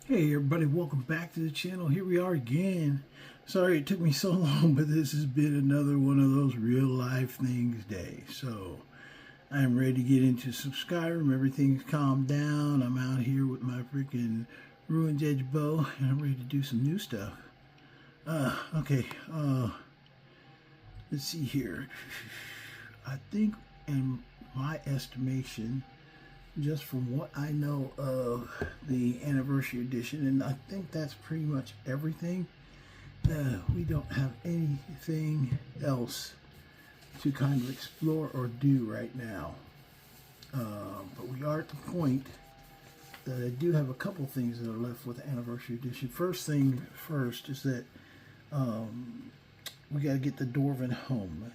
Hey everybody, welcome back to the channel. Here we are again. Sorry it took me so long, but this has been another one of those real life things day. So I'm ready to get into some Skyrim. Everything's calmed down. I'm out here with my freaking Ruined Edge bow and I'm ready to do some new stuff. Okay, let's see here. I think in my estimation, just from what I know of the anniversary edition, and I think that's pretty much everything. We don't have anything else to kind of explore or do right now. But we are at the point that I do have a couple things that are left with the anniversary edition. First thing first is that we got to get the Dwarven Home.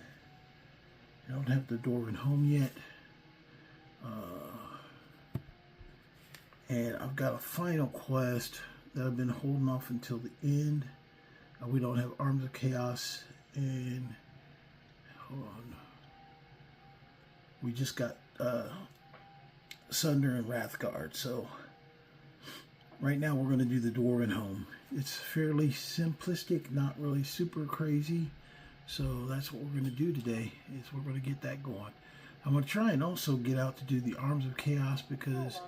I don't have the Dwarven Home yet. And I've got a final quest that I've been holding off until the end. We don't have Arms of Chaos, and hold on. We just got Sunder and Wrathguard. So right now we're going to do the Dwarven Home. It's fairly simplistic, not really super crazy. So that's what we're going to do today, is we're going to get that going. I'm going to try and also get out to do the Arms of Chaos, because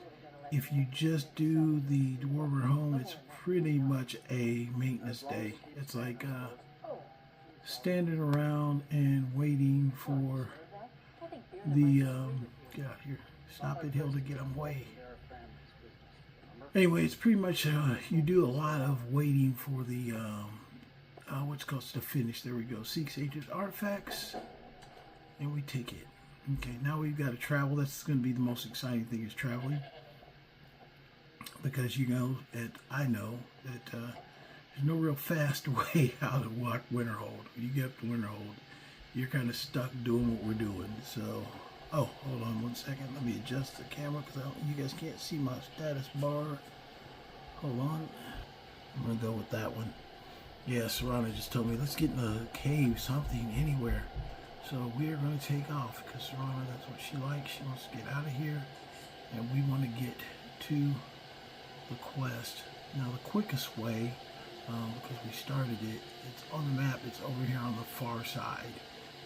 if you just do the Dwarven Home, it's pretty much a maintenance day. It's like standing around and waiting for the get out here. Stop it, Hilda, get them away. Anyway, it's pretty much you do a lot of waiting for the what's called to finish. There we go. Seeks ancient artifacts, and we take it. Okay, now we've got to travel. That's going to be the most exciting thing, is traveling. Because you know that I know that there's no real fast way out of Winterhold. When you get up to Winterhold, you're kind of stuck doing what we're doing. So, oh, hold on one second. Let me adjust the camera because you guys can't see my status bar. Hold on. I'm going to go with that one. Yeah, Serana just told me, let's get in a cave, something, anywhere. So we are going to take off because Serana, that's what she likes. She wants to get out of here. And we want to get to the quest. Now the quickest way, because we started it, it's on the map, it's over here on the far side,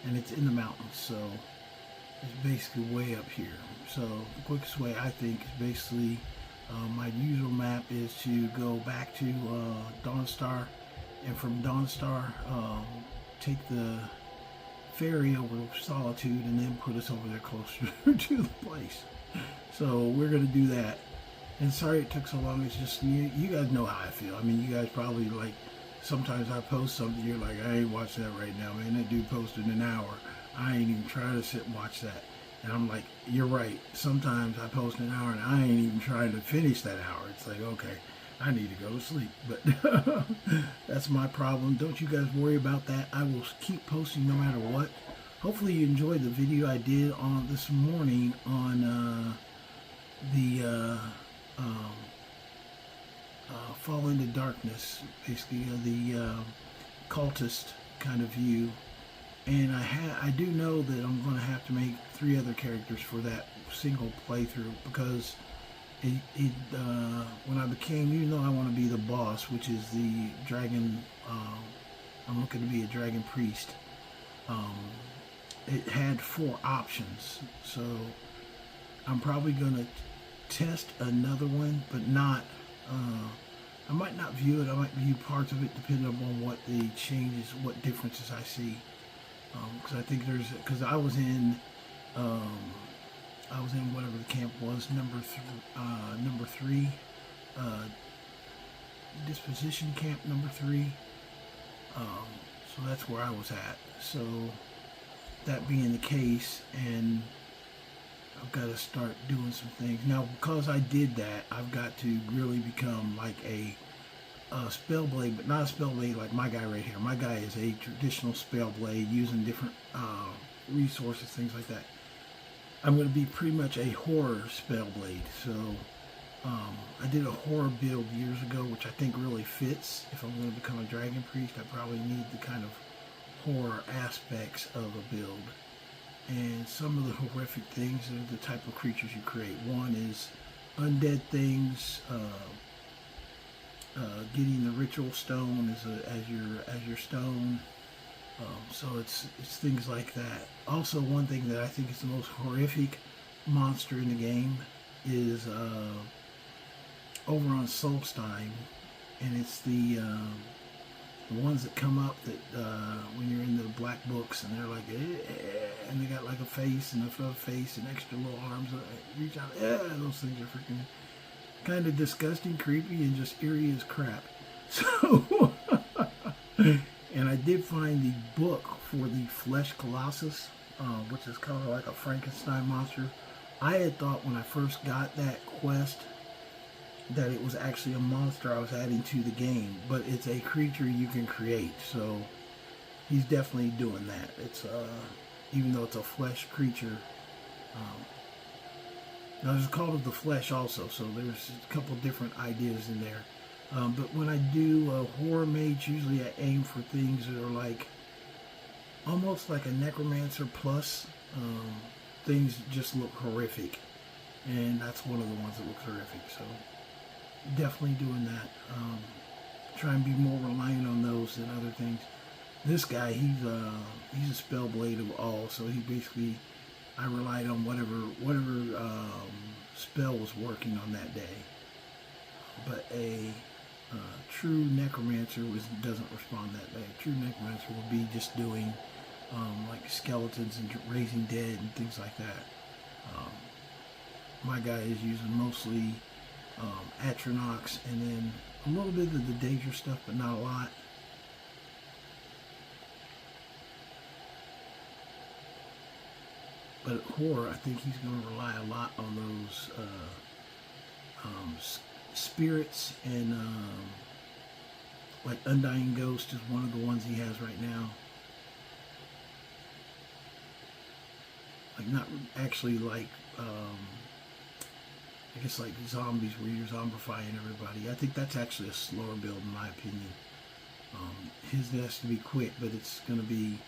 and it's in the mountains, so it's basically way up here. So the quickest way, I think, is basically my usual map is to go back to Dawnstar, and from Dawnstar take the ferry over Solitude and then put us over there closer to the place. So we're going to do that. And sorry it took so long. It's just, you guys know how I feel. I mean, you guys probably, like, sometimes I post something, you're like, I ain't watching that right now, man. That dude posted an hour. I ain't even trying to sit and watch that. And I'm like, you're right. Sometimes I post an hour and I ain't even trying to finish that hour. It's like, okay, I need to go to sleep. But that's my problem. Don't you guys worry about that. I will keep posting no matter what. Hopefully you enjoyed the video I did on this morning on the Fall into Darkness, basically the cultist kind of view, and I do know that I'm going to have to make 3 other characters for that single playthrough, because when I became, even though I want to be the boss, which is the dragon, I'm looking to be a dragon priest, it had 4 options, so I'm probably going to test another one, but not I might not view it. I might view parts of it depending on what the changes, what differences I see. Because I think because I was in whatever the camp was, number 3, disposition camp number 3. So that's where I was at. So that being the case, and I've got to start doing some things. Now, because I did that, I've got to really become like a spellblade, but not a spellblade like my guy right here. My guy is a traditional spellblade using different resources, things like that. I'm going to be pretty much a horror spellblade. So I did a horror build years ago, which I think really fits. If I'm going to become a dragon priest, I probably need the kind of horror aspects of a build. And some of the horrific things are the type of creatures you create. One is undead things, getting the ritual stone as your stone. So it's things like that. Also, one thing that I think is the most horrific monster in the game is over on Solstein, and it's the ones that come up that when you're in the black books, and they're like, and they got like a face and a face and extra little arms that reach out. Those things are freaking kind of disgusting, creepy, and just eerie as crap. So, and I did find the book for the Flesh Colossus, which is kind of like a Frankenstein monster. I had thought when I first got that quest that it was actually a monster I was adding to the game, but it's a creature you can create. So he's definitely doing that. It's even though it's a flesh creature. Now there's Cult of the Flesh also, so there's a couple different ideas in there. But when I do horror mage, usually I aim for things that are like almost like a necromancer plus. Things just look horrific, and that's one of the ones that looks horrific. So definitely doing that. Try and be more reliant on those than other things. This guy, he's a spell blade of all, so he basically, I relied on whatever spell was working on that day. But a true necromancer doesn't respond that way. A true necromancer will be just doing like skeletons and raising dead and things like that. My guy is using mostly Atronox and then a little bit of the danger stuff, but not a lot. But horror, I think he's going to rely a lot on those spirits, and like Undying Ghost is one of the ones he has right now. Like not actually like I guess like zombies where you're zombifying everybody. I think that's actually a slower build in my opinion. His has to be quick, but it's going to be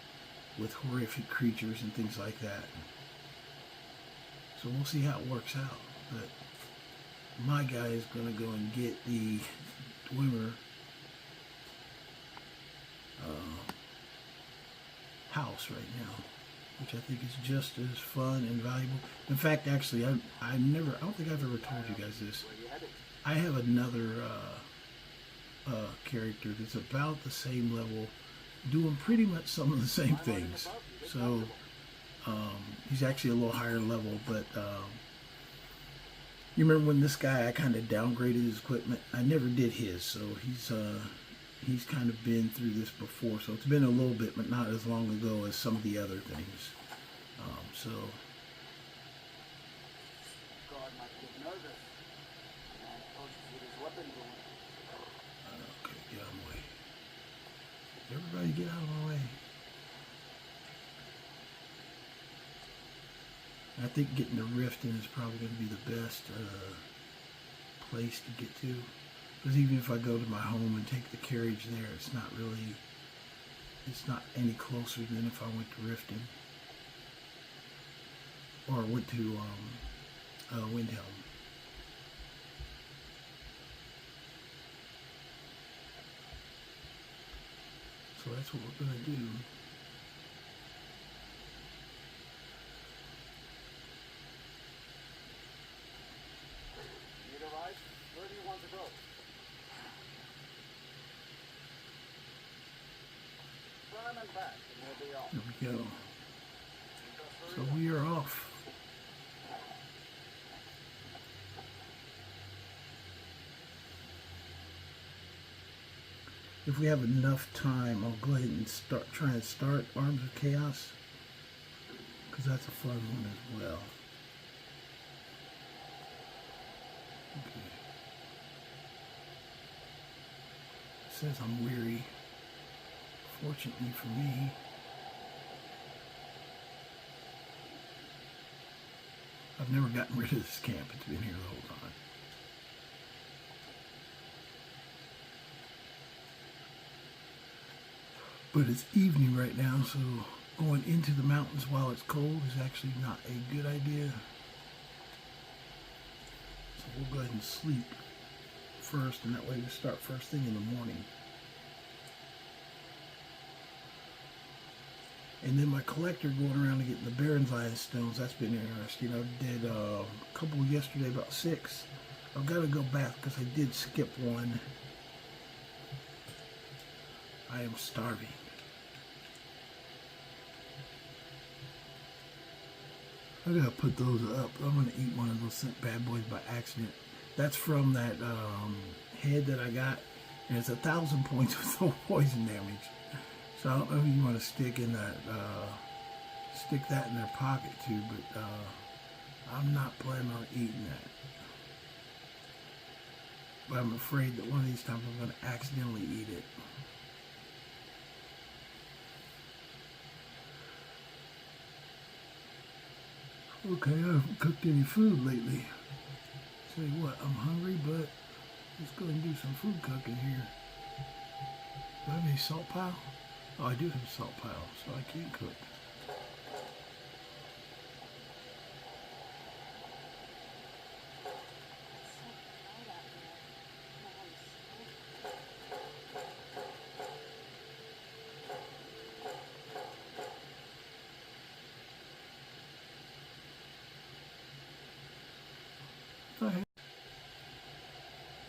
with horrific creatures and things like that. So we'll see how it works out. But my guy is going to go and get the Dwemer house right now, which I think is just as fun and valuable. In fact, actually, I don't think I've ever told you guys this. I have another character that's about the same level, doing pretty much some of the same things. So he's actually a little higher level, but you remember when this guy, I kind of downgraded his equipment? I never did his, so he's kind of been through this before, so it's been a little bit, but not as long ago as some of the other things. So okay, get out of my way. Everybody get out of my way. I think getting the rift in is probably going to be the best place to get to. Because even if I go to my home and take the carriage there, it's not any closer than if I went to Riften. Or went to Windhelm. So that's what we're going to do. Where do you want to go? Run and back, and we'll be off. There we go. So we are off. If we have enough time, I'll go ahead and try and start Arms of Chaos, because that's a fun one as well. Okay. It says I'm weary. Fortunately for me, I've never gotten rid of this camp. It's been here the whole time. But it's evening right now, so going into the mountains while it's cold is actually not a good idea. So we'll go ahead and sleep first, and that way we start first thing in the morning. And then my collector going around and getting the Baron's Eye stones, that's been interesting. I did a couple yesterday, about 6. I've got to go back because I did skip one. I am starving. I gotta put those up. I'm gonna eat one of those bad boys by accident. That's from that head that I got, and it's 1,000 points with no poison damage. So I don't know if you want to stick in that, stick that in their pocket too, but I'm not planning on eating that. But I'm afraid that one of these times I'm going to accidentally eat it. Okay, I haven't cooked any food lately. Tell you what, I'm hungry, but let's go and do some food cooking here. Do I have any salt pile? Oh, I do have a salt pile, so I can cook.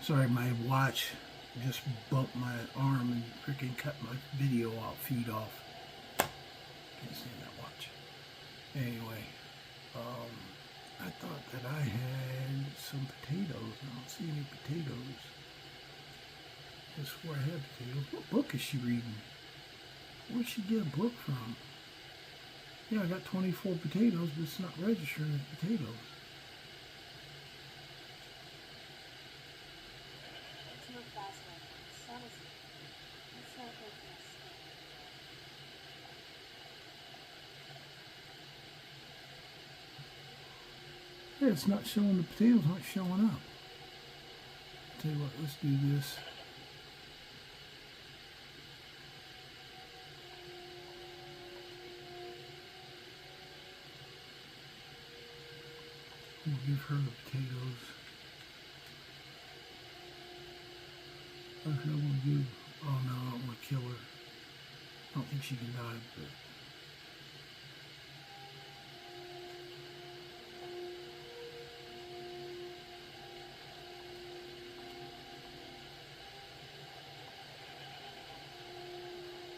Sorry, my watch just bumped my arm and freaking cut my video off, feed off. Can't stand that watch. Anyway, I thought that I had some potatoes. I don't see any potatoes. I swear I had potatoes. What book is she reading? Where'd she get a book from? Yeah, I got 24 potatoes, but it's not registering as potatoes. Yeah, it's not showing, the potatoes aren't showing up. Tell you what, let's do this. We'll give her the potatoes. Okay, we'll give, oh no, I don't want to kill her. I don't think she can die, but.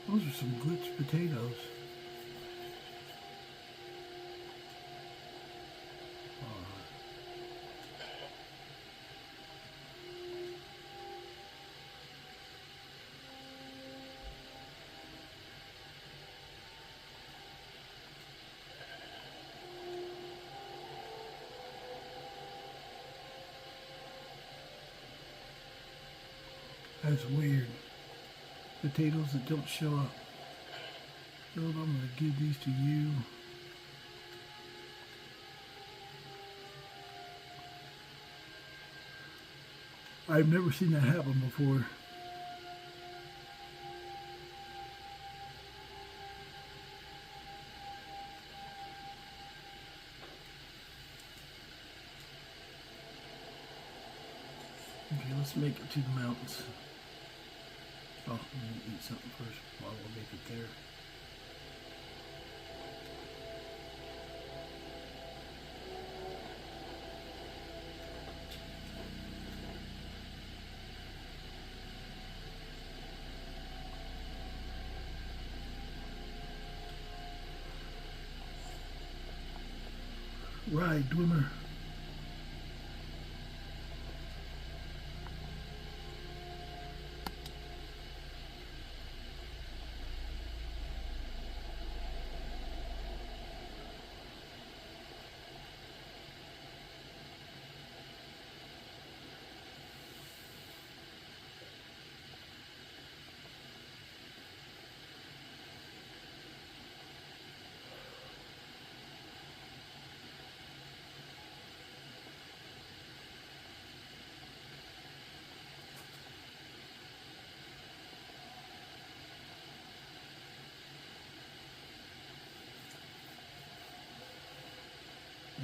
Those are some glitched potatoes. That's weird. Potatoes that don't show up. Philip, I'm going to give these to you. I've never seen that happen before. Okay, let's make it to the mountains. Oh, I'm going to eat something first while we'll make it there. Right, Dwimmer.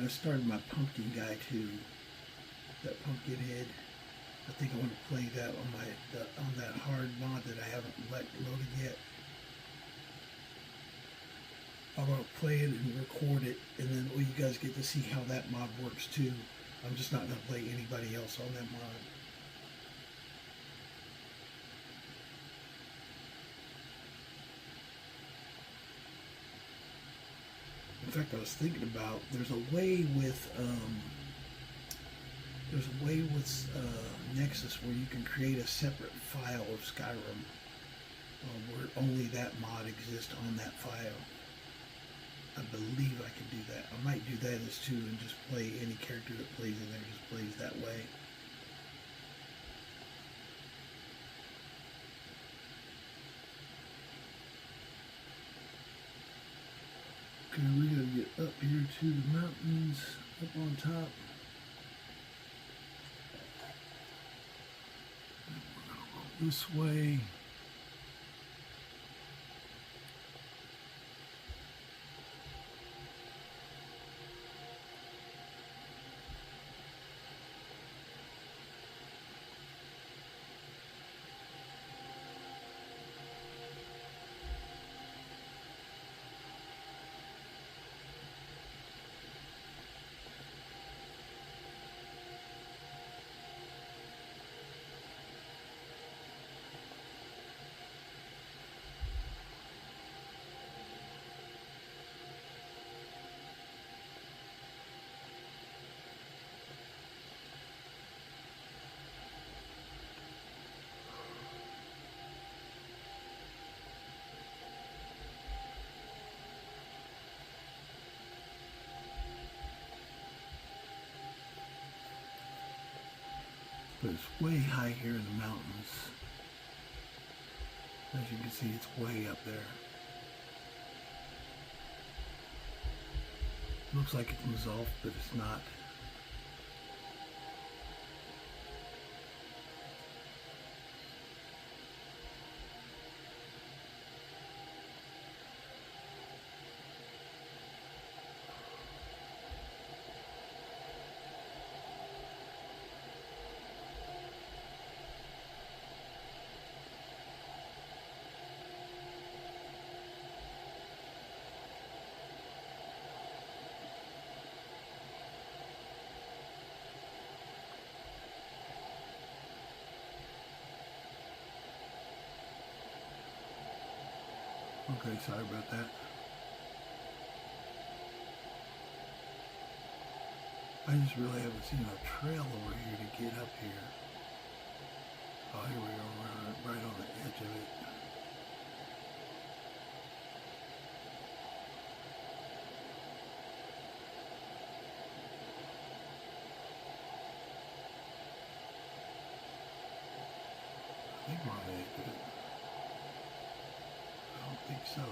I started my pumpkin guy too. That pumpkin head. I think I want to play that on on that hard mod that I haven't loaded yet. I want to play it and record it, and then you guys get to see how that mod works too. I'm just not going to play anybody else on that mod. In fact, I was thinking about there's a way with Nexus where you can create a separate file of Skyrim where only that mod exists on that file. I believe I can do that. I might do that as too and just play any character that plays in there just plays that way. Okay, we gotta get up here to the mountains, up on top. We're gonna go this way. But it's way high here in the mountains. As you can see, it's way up there. Looks like it comes off, but it's not. Okay, sorry about that. I just really haven't seen a trail over here to get up here. Oh, here we go, right on the edge of it. I think we're on the edge of it. I don't think so.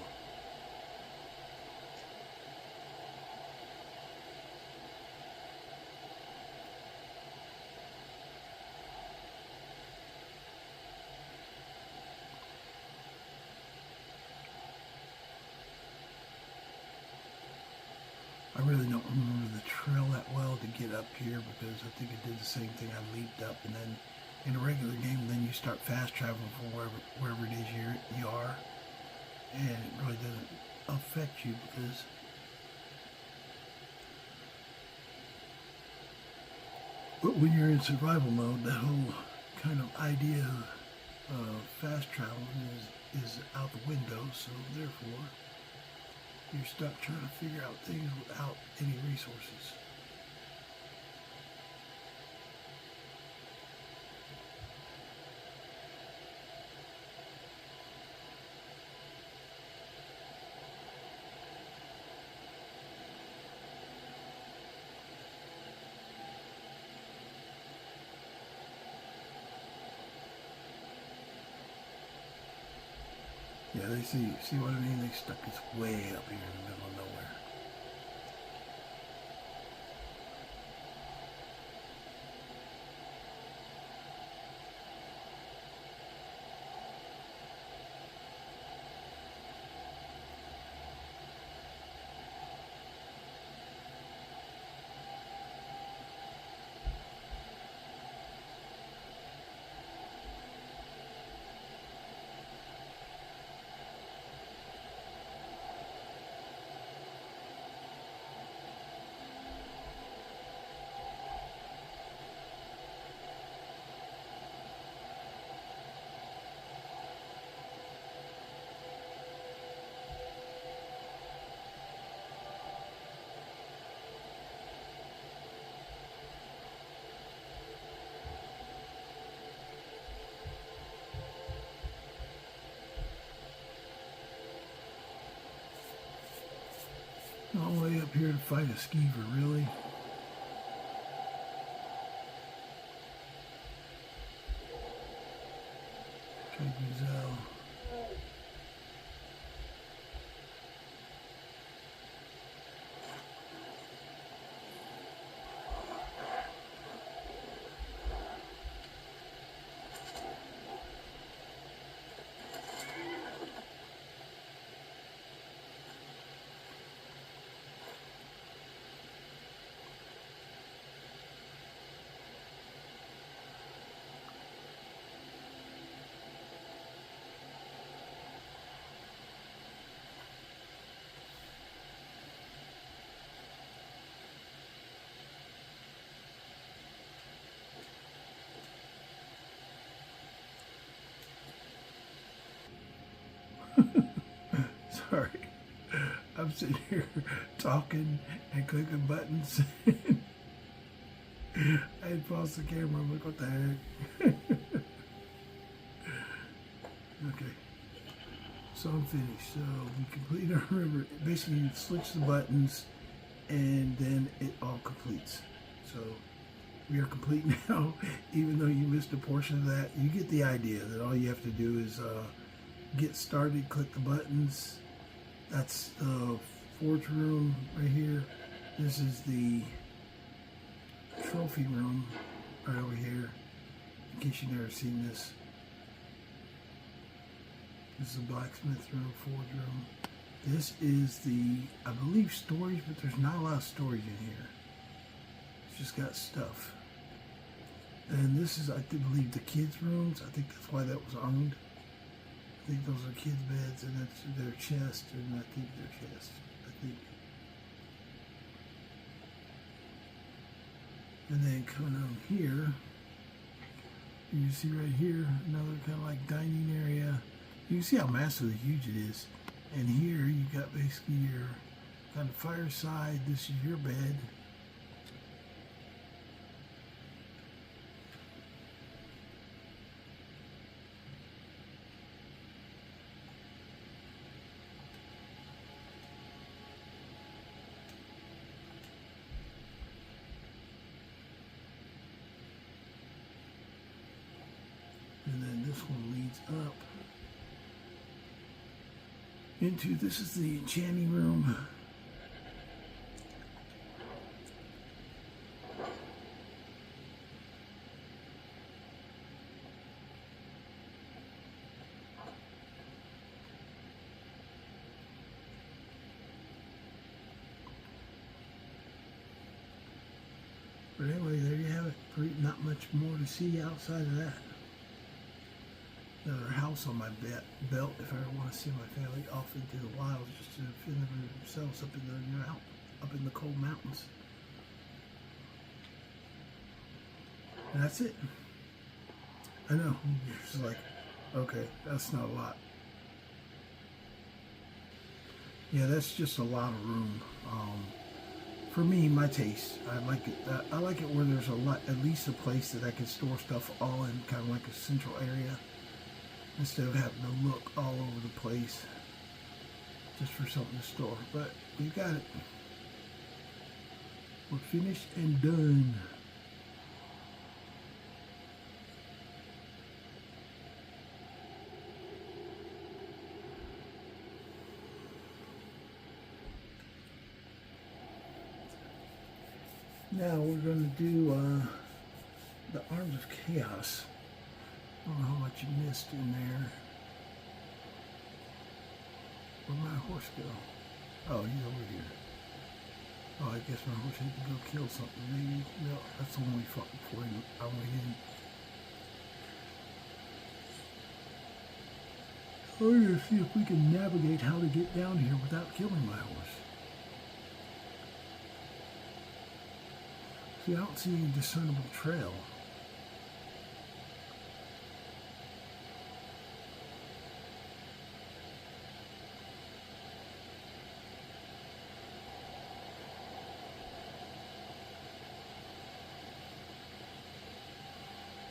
I really don't remember the trail that well to get up here because I think it did the same thing. I leaped up, and then in a regular game, then you start fast traveling from wherever it is you are, and it really doesn't affect you because but when you're in survival mode, that whole kind of idea of fast traveling is out the window. So therefore, you're stuck trying to figure out things without any resources. Yeah, they see what I mean? They stuck this way up here in the middle of nowhere. Here to fight a skeever, really? Okay, Gazelle. Sorry, I'm sitting here talking and clicking buttons. I had paused the camera. I'm like, what the heck? Okay, so I'm finished. So we complete our river. Basically, you switch the buttons, and then it all completes. So we are complete now. Even though you missed a portion of that, you get the idea that all you have to do is get started, click the buttons. That's the forge room right here. This is the trophy room right over here, in case you've never seen this. This is the blacksmith room, forge room. This is the, I believe, storage, but there's not a lot of storage in here. It's just got stuff. And this is, I believe, the kids' rooms. I think that's why that was owned. I think those are kids' beds, and that's their chest, and I think their chest. I think. And then coming on here, you see right here, another kind of like dining area. You can see how massively huge it is. And here you got basically your kind of fireside. This is your bed. And then this one leads up into, this is the enchanting room. But anyway, there you have it. Not much more to see outside of that. Another house on my belt if I ever want to send my family off into the wilds just to fend themselves up in the cold mountains. And that's it. I know. It's just like, okay, that's not a lot. Yeah, that's just a lot of room. For me, my taste, I like it. I like it where there's at least a place that I can store stuff all in, kind of like a central area, instead of having to look all over the place just for something to store. But we got it. We're finished and done. Now we're going to do the Arms of Chaos. I don't know how much you missed in there. Where'd my horse go? Oh, he's over here. Oh, I guess my horse had to go kill something. Maybe. No, that's the one we fought before I went in. I'm going to see if we can navigate how to get down here without killing my horse. See, I don't see any discernible trail.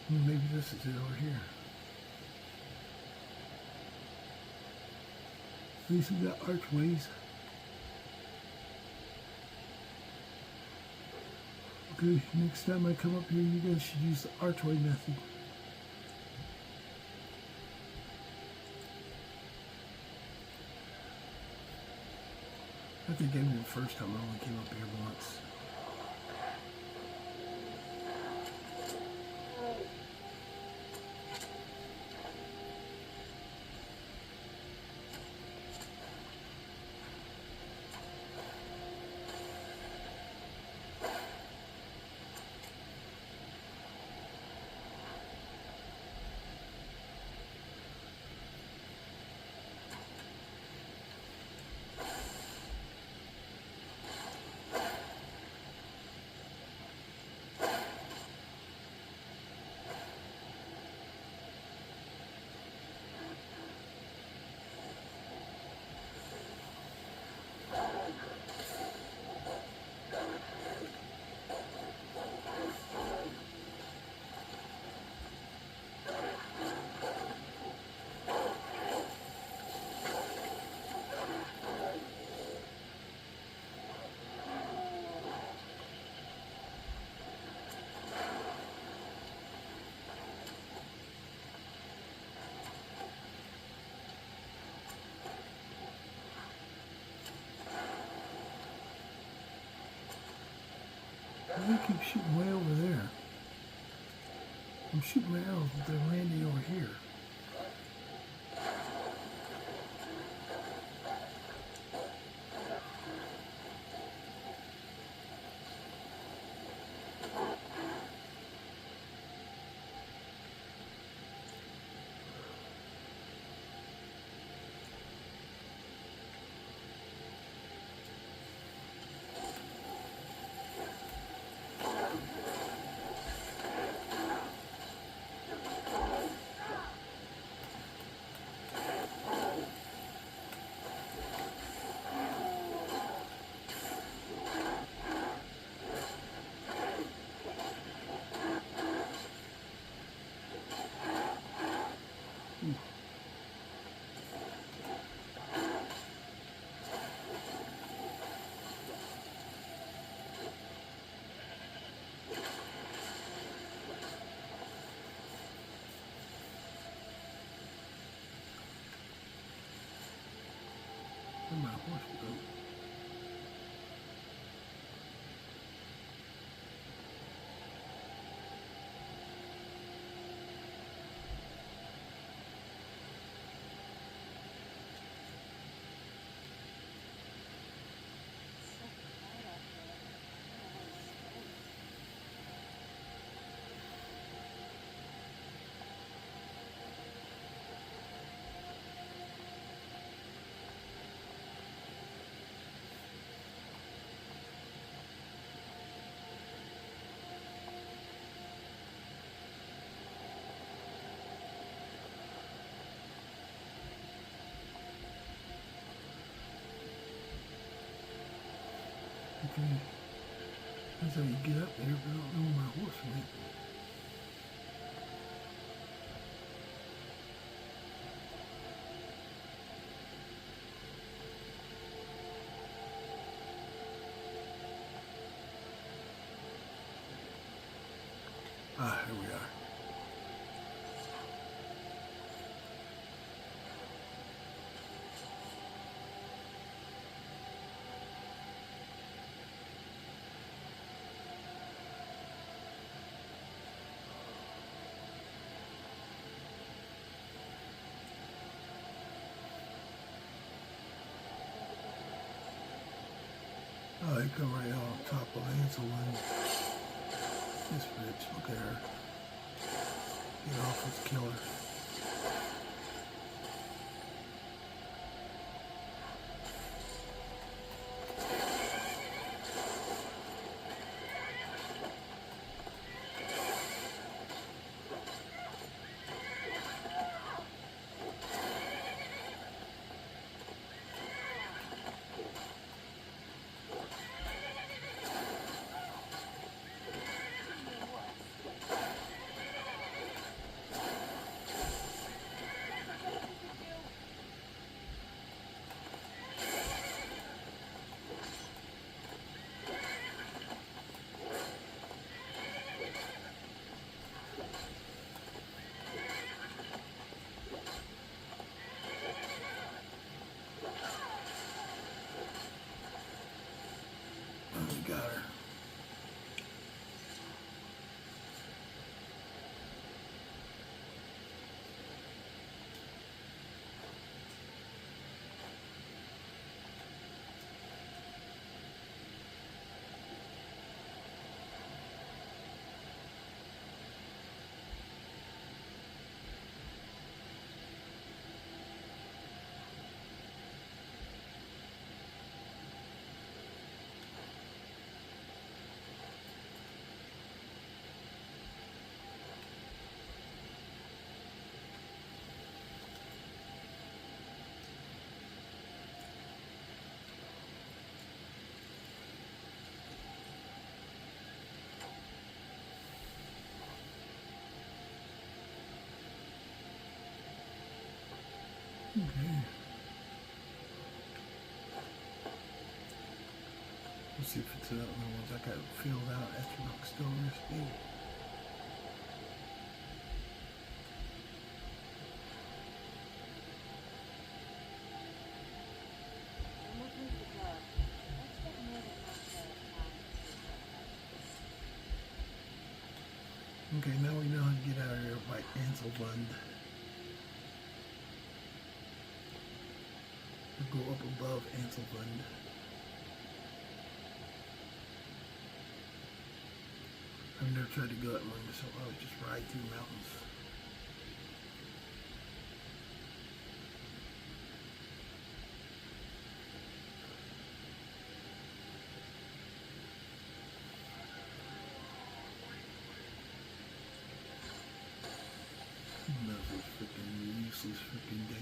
Maybe this is it over here. At least we got archways. Okay, next time I come up here, you guys should use the archway method. I think maybe the first time I only came up here once. They keep shooting way over there. I'm shooting my arrows, but they're landing over here. Where'd my horse go? Okay. That's how you get up there, but I don't know where my horse went. Ah, here we are. Oh, they come right out on top of Ansel and this bitch. Look at her. Get off, let's kill her. Okay. Let's see if it's the ones I got filled out. Astronaut still recipe. Okay, now we know how to get out of here by Anselbund. We'll go up above Anselbund. I've never tried to go up one, so I would just ride through mountains. Another freaking useless freaking data.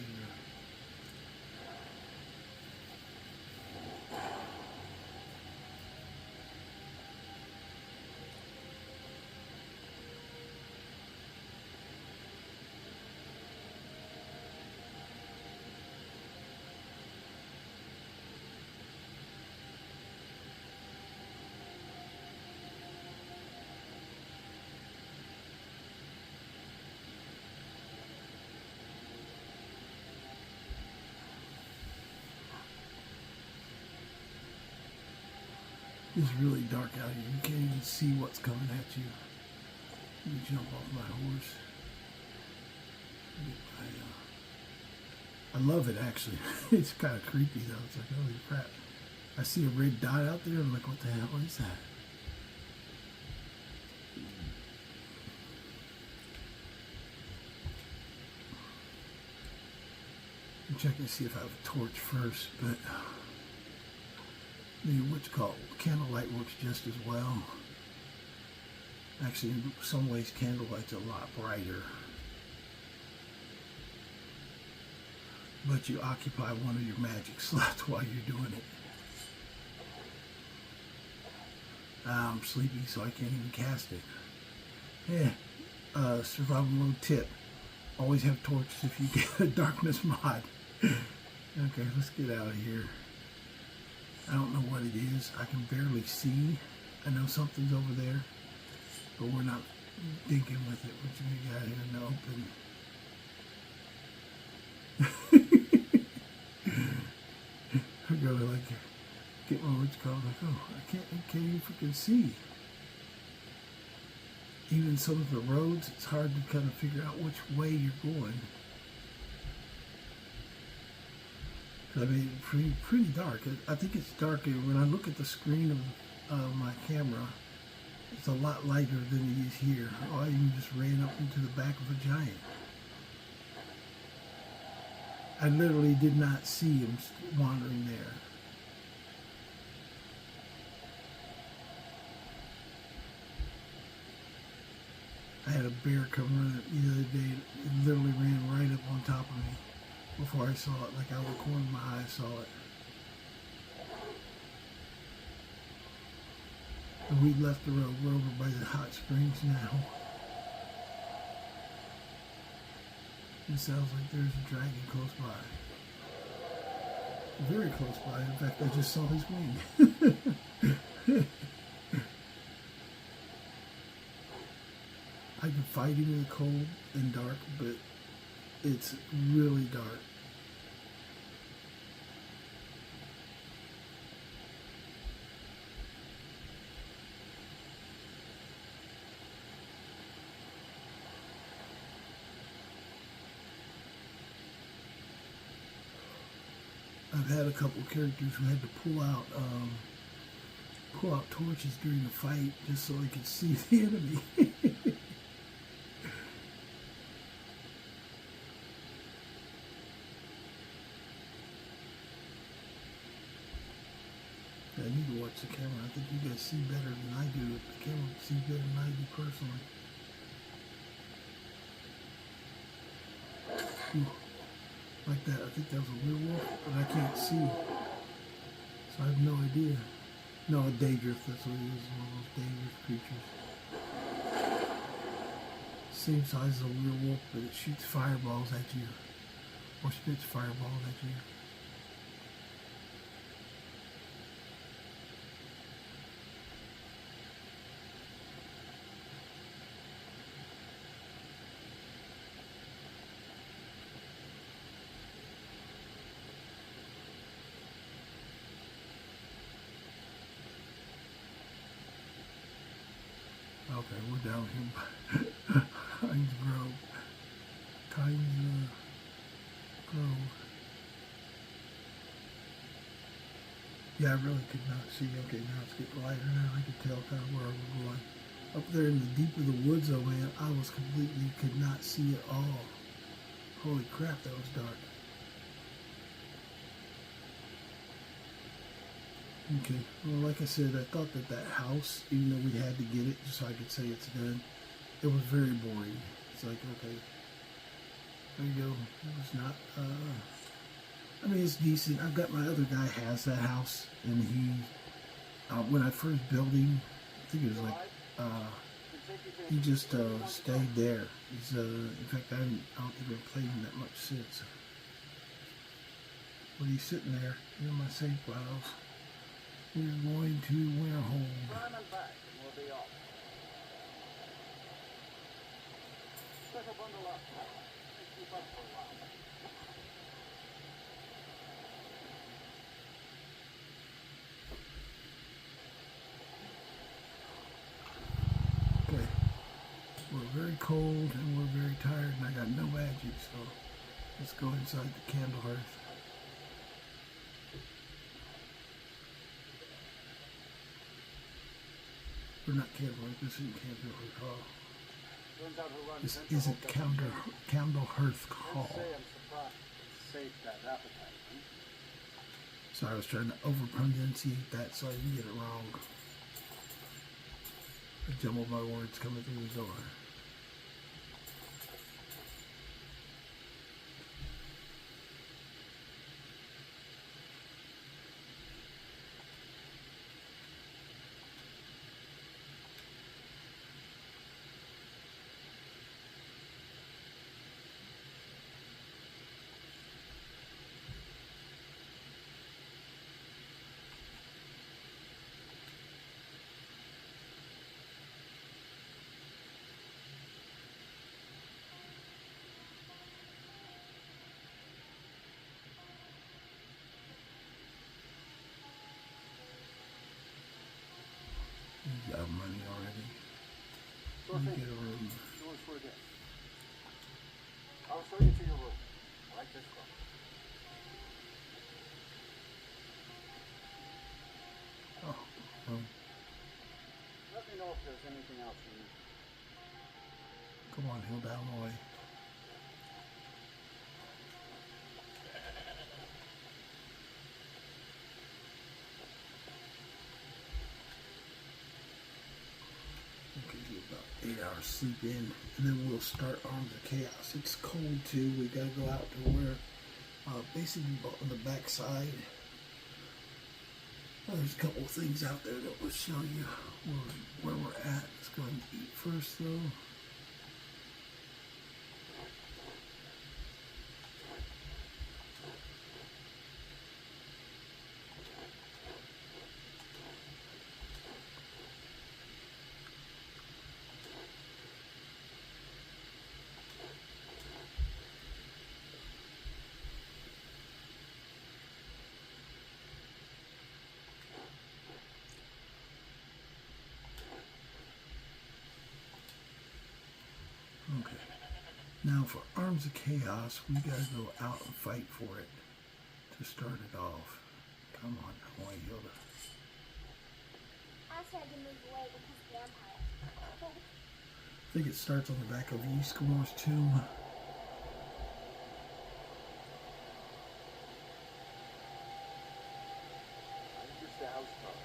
It's really dark out here. You can't even see what's coming at you. Let me jump off my horse. I love it actually. It's kind of creepy though. It's like, holy crap. I see a red dot out there. I'm like, what the hell is that? I'm checking to see if I have a torch first, but what's called candlelight works just as well. Actually, in some ways, candlelight's a lot brighter. But you occupy one of your magic slots while you're doing it. I'm sleepy, so I can't even cast it. Yeah, survival mode tip. Always have torches if you get a darkness mod. Okay, let's get out of here. I don't know what it is. I can barely see. I know something's over there, but we're not thinking with it. We're just going to get out here in the open. I go to like get my what's called like, oh, I can't even freaking see. Even some of the roads, it's hard to kind of figure out which way you're going. I mean, pretty dark. I think it's darker when I look at the screen of my camera. It's a lot lighter than it is here. Oh, I even just ran up into the back of a giant. I literally did not see him wandering there. I had a bear come running the other day. It literally ran right up on top of me. Before I saw it, like out of the corner of my eye, I saw it. And we left the road. We're over by the hot springs now. It sounds like there's a dragon close by. Very close by. In fact, I just saw his wing. I can fight him in the cold and dark, but it's really dark. I've had a couple characters who had to pull out torches during the fight just so they could see the enemy. I need to watch the camera. I think you guys see better than I do. The camera sees better than I do personally. Ooh, like that. I think that was a werewolf, but I can't see. So I have no idea. No, a Daedrift, that's what it is. One of those Daedrift creatures. Same size as a werewolf, but it shoots fireballs at you. or spits fireball at you. Okay, we're down here by Heinz Grove. Heinz Grove. Yeah, I really could not see. Okay, now it's getting lighter now. I could tell kind of where we're going. Up there in the deep of the woods I went, I was completely, could not see at all. Holy crap, that was dark. Okay, well, like I said, I thought that house, even though we had to get it just so I could say it's done, it was very boring. It's like, okay, there you go. It was not, I mean, it's decent. I've got my other guy has that house, and he, when I first built him, I think it was like, he just stayed there. He's, in fact, I don't think I've played him that much since. But he's sitting there in my safe files. We're going to Winterhold. Prime and back, and we'll be off. Better bundle up. Keep up for a while. Okay. We're very cold and we're very tired, and I got no magic, so let's go inside the candle hearth. We're not candle hearth, this isn't candle hearth hall. Turns out who runs This Central isn't doesn't candle hearth Let's hall. say I'm surprised it saved that appetite. So I was trying to over pronunciate that so I didn't get it wrong. I jumbled my words coming through the door. You got money already. Sure Let me thing. get a room. Yours for a day. I'll show you to your room. Right this way. Oh, no. Let me know if there's anything else you need. Come on, he'll down the way. Okay, get about 8 hours sleep in, and then we'll start Arms of Chaos. It's cold too. We gotta go out to where, basically on the back side. There's a couple of things out there that will show you where we're at. Let's go ahead and eat first though. Okay. Now for Arms of Chaos, we gotta go out and fight for it to start it off. Come on, I want Hilda. I tried to move away because vampire. I think it starts on the back of Ysgor's tomb. I'm just the house top.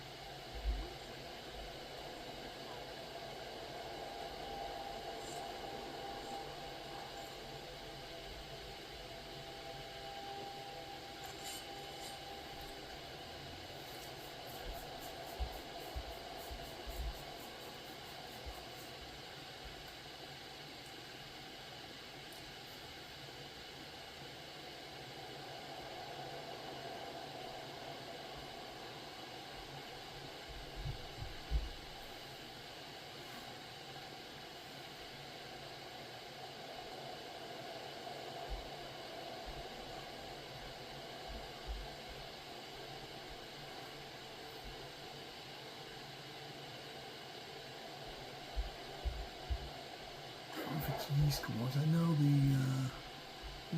Eskimos. I know the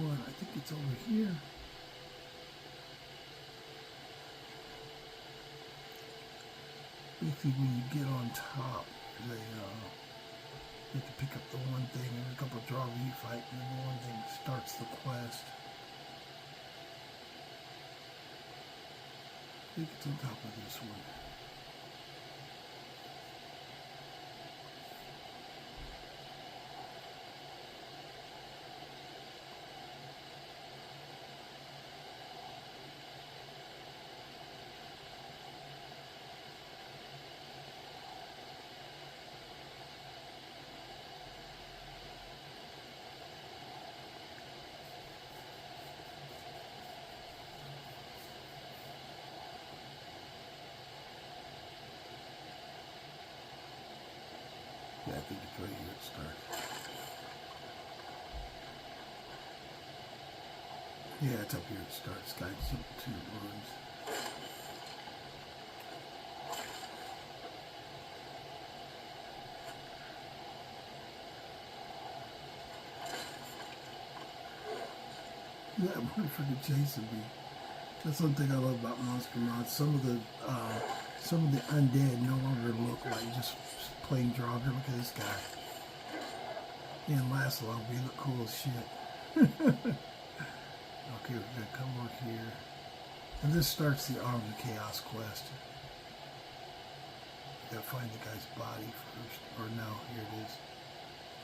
one. I think it's over here. Basically, when you get on top, they you have to pick up the one thing, and a couple of Draugr you fight, and then the one thing starts the quest. I think it's on top of this one. Yeah, I think it's right here it starts. Yeah, it's up here it starts. Guides up to the ruins. That one freaking chasing me. That's one thing I love about Monster Mods. Some of the undead no longer look like just plain Draugr. Look at this guy. He didn't last long, but he look cool as shit. Okay, we're gonna come over here. And this starts the Arms of Chaos quest. Gotta find the guy's body first. Or no, here it is.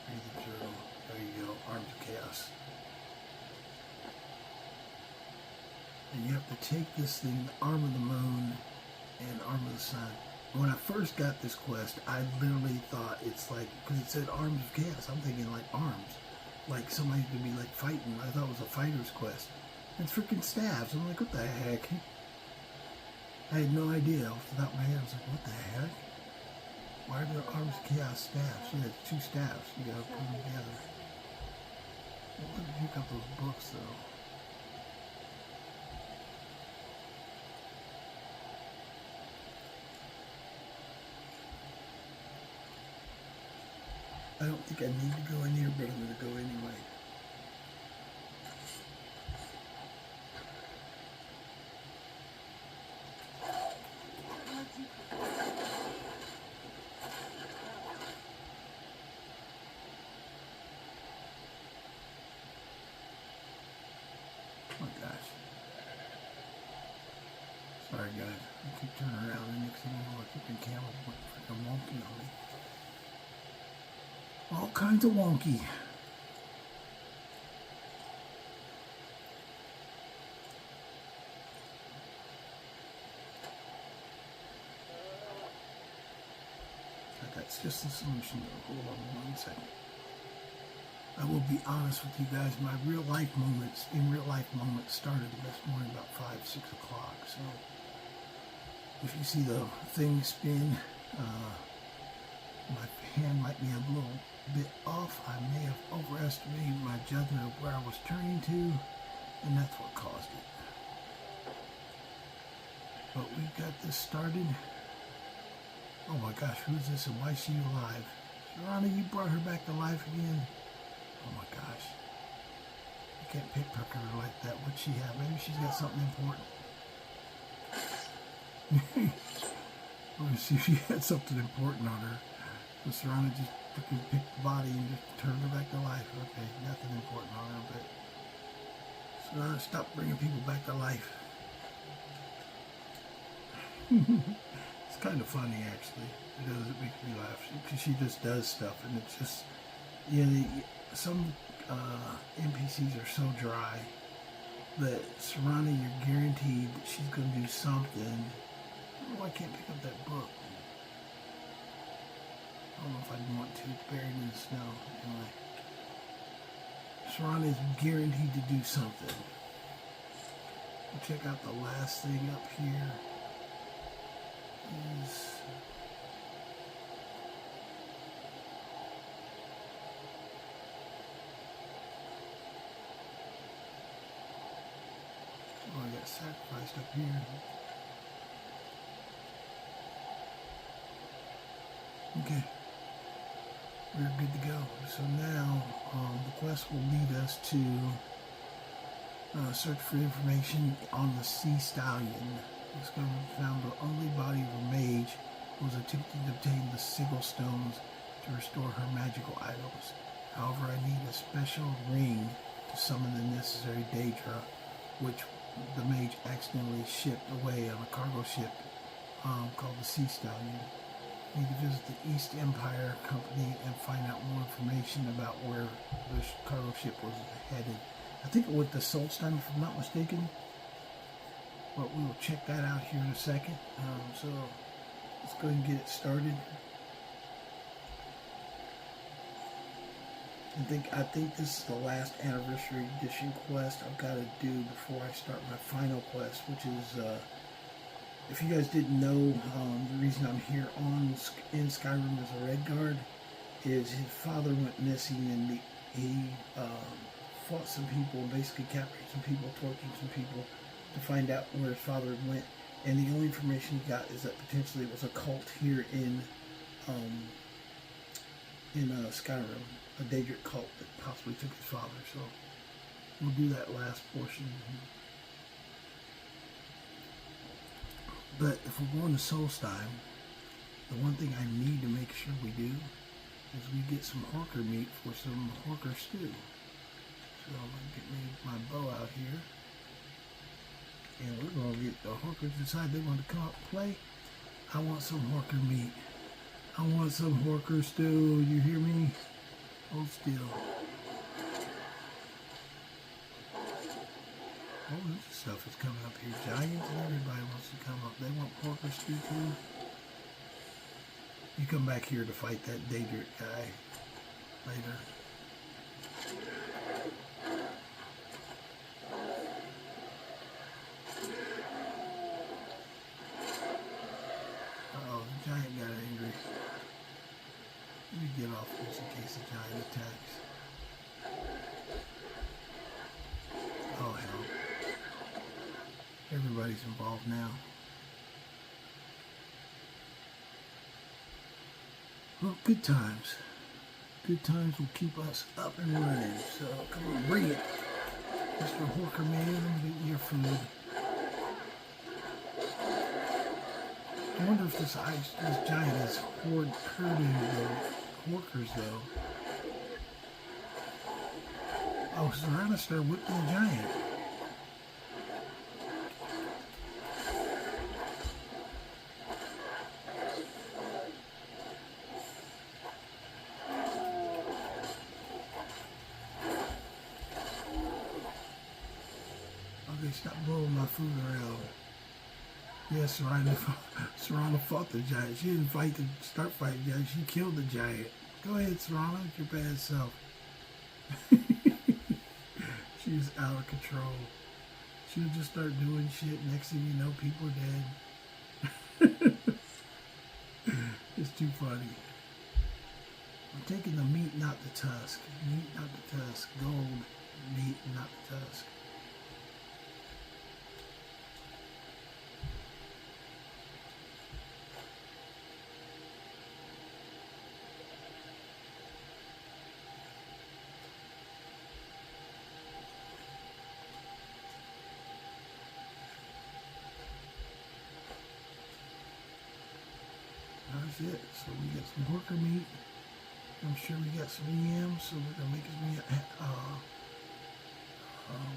Read the journal. There you go, Arms of Chaos. And you have to take this thing, the Arm of the Moon and Arm of the Sun. When I first got this quest, I literally thought it's like, because it said Arms of Chaos, I'm thinking like arms. Like somebody's gonna be like fighting. I thought it was a fighter's quest. It's freaking staves. I'm like, what the heck? I had no idea off the top of my head. I was like, what the heck? Why are there Arms of Chaos staves? Yeah, it's two staves. You gotta put them together. Well, let me pick up those books though. I don't think I need to go in here, but I'm going to go anyway. Oh my gosh. Sorry guys, I keep turning around and next thing you know, I keep the camera freaking wonky on me. All kinds of wonky. That's just the solution though. Hold on 1 second. I will be honest with you guys, my real life moments started this morning about 5, 6 o'clock. So if you see the thing spin, my hand might be a little bit off. I may have overestimated my judgment of where I was turning to, and that's what caused it. But we've got this started. Oh my gosh, who is this and why is she alive? Serana, you brought her back to life again? Oh my gosh. You can't pickpocket her like that. What'd she have? Maybe she's got something important. Let me see if she had something important on her. So Serana just freaking picked the body and just turned her back to life. Okay, nothing important on her, but Serana, stop bringing people back to life. It's kind of funny, actually. It makes me laugh because she just does stuff, and it's just, yeah. Some NPCs are so dry that Serana, you're guaranteed that she's going to do something. Oh, I can't pick up that book. I don't know if I'd want to. It's buried in the snow. Anyway, Serana is guaranteed to do something. We'll check out the last thing up here. Oh, I got sacrificed up here. Okay. we're good to go. So now the quest will lead us to search for information on the sea stallion. It's going to found the only body of a mage who was attempting to obtain the sigil stones to restore her magical items. However, I need a special ring to summon the necessary Daedra, which the mage accidentally shipped away on a cargo ship called the Sea Stallion. I need to visit the East Empire Company and find out more information about where the cargo ship was headed. I think it went to Solstheim, if I'm not mistaken. But we will check that out here in a second. So let's go ahead and get it started. I think this is the last anniversary edition quest I've got to do before I start my final quest, which is, if you guys didn't know, the reason I'm here in Skyrim as a Red Guard is his father went missing, and he fought some people, basically captured some people, tortured some people to find out where his father went. And the only information he got is that potentially it was a cult here in Skyrim, a Daedric cult that possibly took his father. So we'll do that last portion. But if we're going to Solstheim, the one thing I need to make sure we do is we get some horker meat for some horker stew. So I'm going to get me my bow out here. And we're going to get the horkers decide they want to come up and play. I want some horker meat. I want some horker stew. You hear me? Hold still. All this stuff is coming up here. Giants and everybody wants to come up. They want horker stew too. You come back here to fight that Daedric guy later. Uh-oh, the giant got angry. Let me get off just in case the giant attacks. Oh hell. Everybody's involved now. Well, good times. Good times will keep us up and running. So come on, bring it. Mr. Horker Man, let me get your food. I wonder if this giant is hurting the horkers though. Oh, Serana started whipping the giant. Okay, stop blowing my food around. Yes, Serana fought the giant. She didn't start fighting the giant. She killed the giant. Go ahead, Serana, with your bad self. She's out of control. She'll just start doing shit. Next thing you know, people are dead. It's too funny. I'm taking the meat, not the tusk. Meat, not the tusk. Gold, meat, not the tusk. That's it. So we got some horker meat. I'm sure we got some yams, so we're gonna make us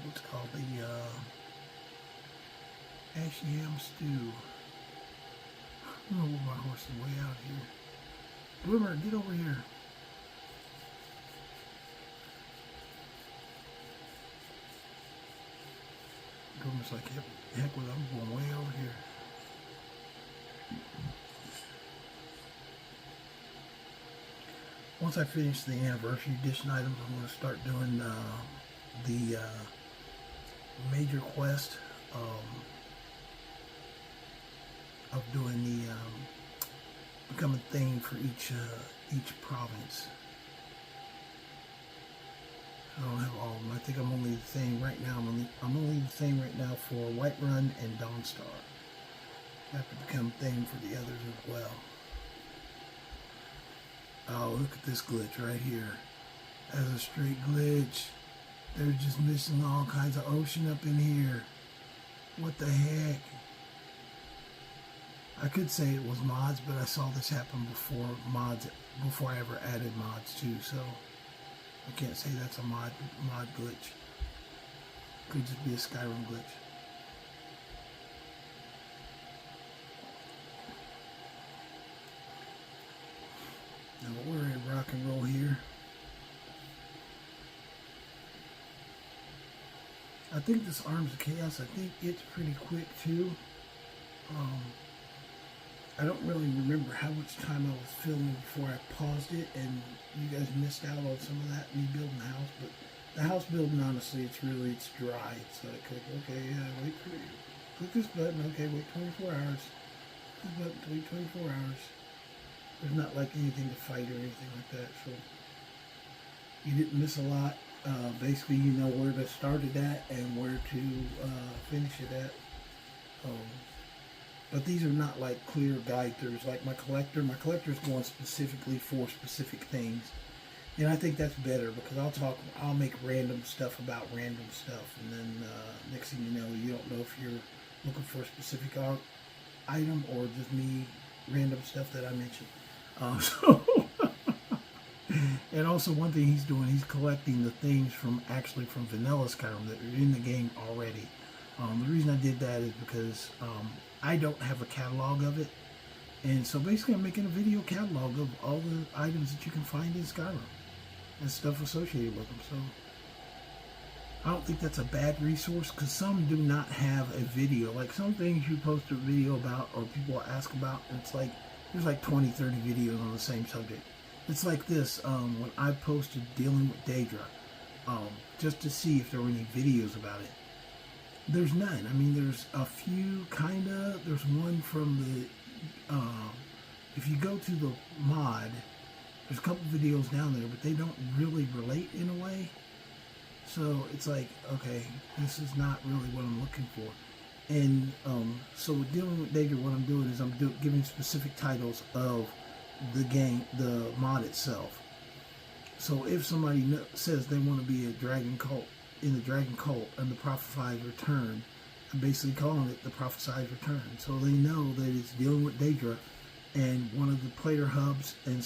what's it called, the ash yam stew. I'm gonna move my horse way out here. Glimmer, get over here. Glimmer's like, heck with it, I'm going way over here. Once I finish the anniversary edition items, I'm going to start doing the major quest of doing the become a thing for each province. I don't have all of them. I think I'm only the thing right now. I'm only the thing right now for Whiterun and Dawnstar. I have to become thing for the others as well. Oh, look at this glitch right here. That's a straight glitch. They're just missing all kinds of ocean up in here. What the heck? I could say it was mods, but I saw this happen before I ever added mods too, so I can't say that's a mod glitch. Could just be a Skyrim glitch. Now we're in rock and roll here. I think this Arms of Chaos, I think it's pretty quick too. I don't really remember how much time I was filming before I paused it, and you guys missed out on some of that, me building the house. But the house building, honestly, it's dry. It's like, okay, wait for it. Click this button, okay, wait 24 hours. This button, wait 24 hours. There's not like anything to fight or anything like that, so you didn't miss a lot. Basically, you know where to start it at and where to finish it at. But these are not like clear guide throughs like my collector. My collector is going specifically for specific things, and I think that's better because I'll make random stuff about random stuff, and then next thing you know, you don't know if you're looking for a specific item or just me random stuff that I mentioned. And also one thing he's doing, he's collecting the things from vanilla Skyrim that are in the game already. The reason I did that is because I don't have a catalog of it, and so basically I'm making a video catalog of all the items that you can find in Skyrim and stuff associated with them. So I don't think that's a bad resource, because some do not have a video. Like some things you post a video about or people ask about, and it's like there's like 20, 30 videos on the same subject. It's like this, when I posted dealing with Daedra, just to see if there were any videos about it. There's none. I mean, there's a few, kinda. There's one from the, if you go to the mod, there's a couple videos down there, but they don't really relate in a way. So it's like, okay, this is not really what I'm looking for. And so with dealing with Daedra, what I'm doing is I'm giving specific titles of the game, the mod itself. So if somebody says they want to be a dragon cult, in the Dragon Cult and the Prophesied Return, I'm basically calling it the Prophesied Return. So they know that it's dealing with Daedra, and one of the player hubs and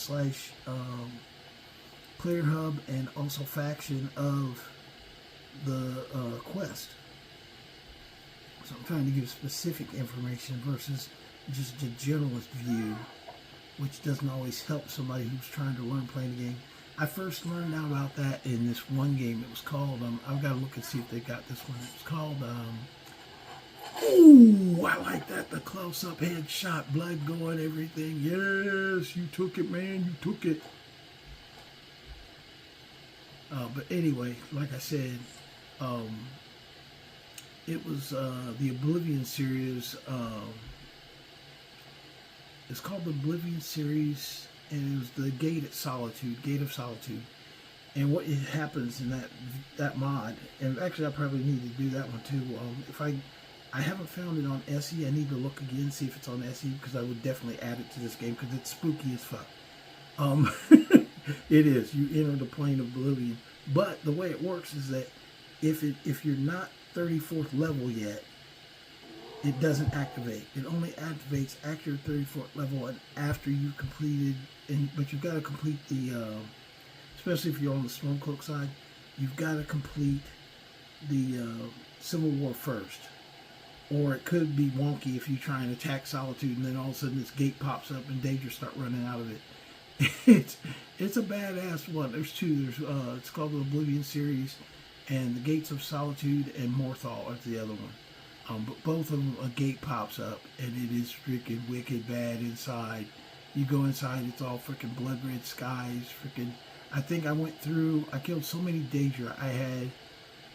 player hub and also faction of the quest. So I'm trying to give specific information versus just a generalist view, which doesn't always help somebody who's trying to learn playing the game. I first learned out about that in this one game. It was called, I've got to look and see if they got this one. It was called, ooh, I like that. The close-up headshot, blood going, everything. Yes, you took it, man. You took it. But anyway, like I said, it was the Oblivion series. It's called the Oblivion series, and it was the Gate of Solitude. And what happens in that mod, and actually I probably need to do that one too. If I haven't found it on SE, I need to look again, see if it's on SE, because I would definitely add it to this game because it's spooky as fuck. It is. You enter the plane of Oblivion, but the way it works is that if you're not 34th level yet, it doesn't activate. It only activates after your 34th level and after you've completed. But you've got to complete the, especially if you're on the Stormcloak side, you've got to complete the Civil War first. Or it could be wonky if you try and attack Solitude and then all of a sudden this gate pops up and Daedra start running out of it. It's a badass one. There's two. It's called the Oblivion series, and the Gates of Solitude and Morthal are the other one. But both of them, a gate pops up, and it is freaking wicked bad inside. You go inside, it's all freaking blood red skies. Freaking, I think I killed so many Daedra. I had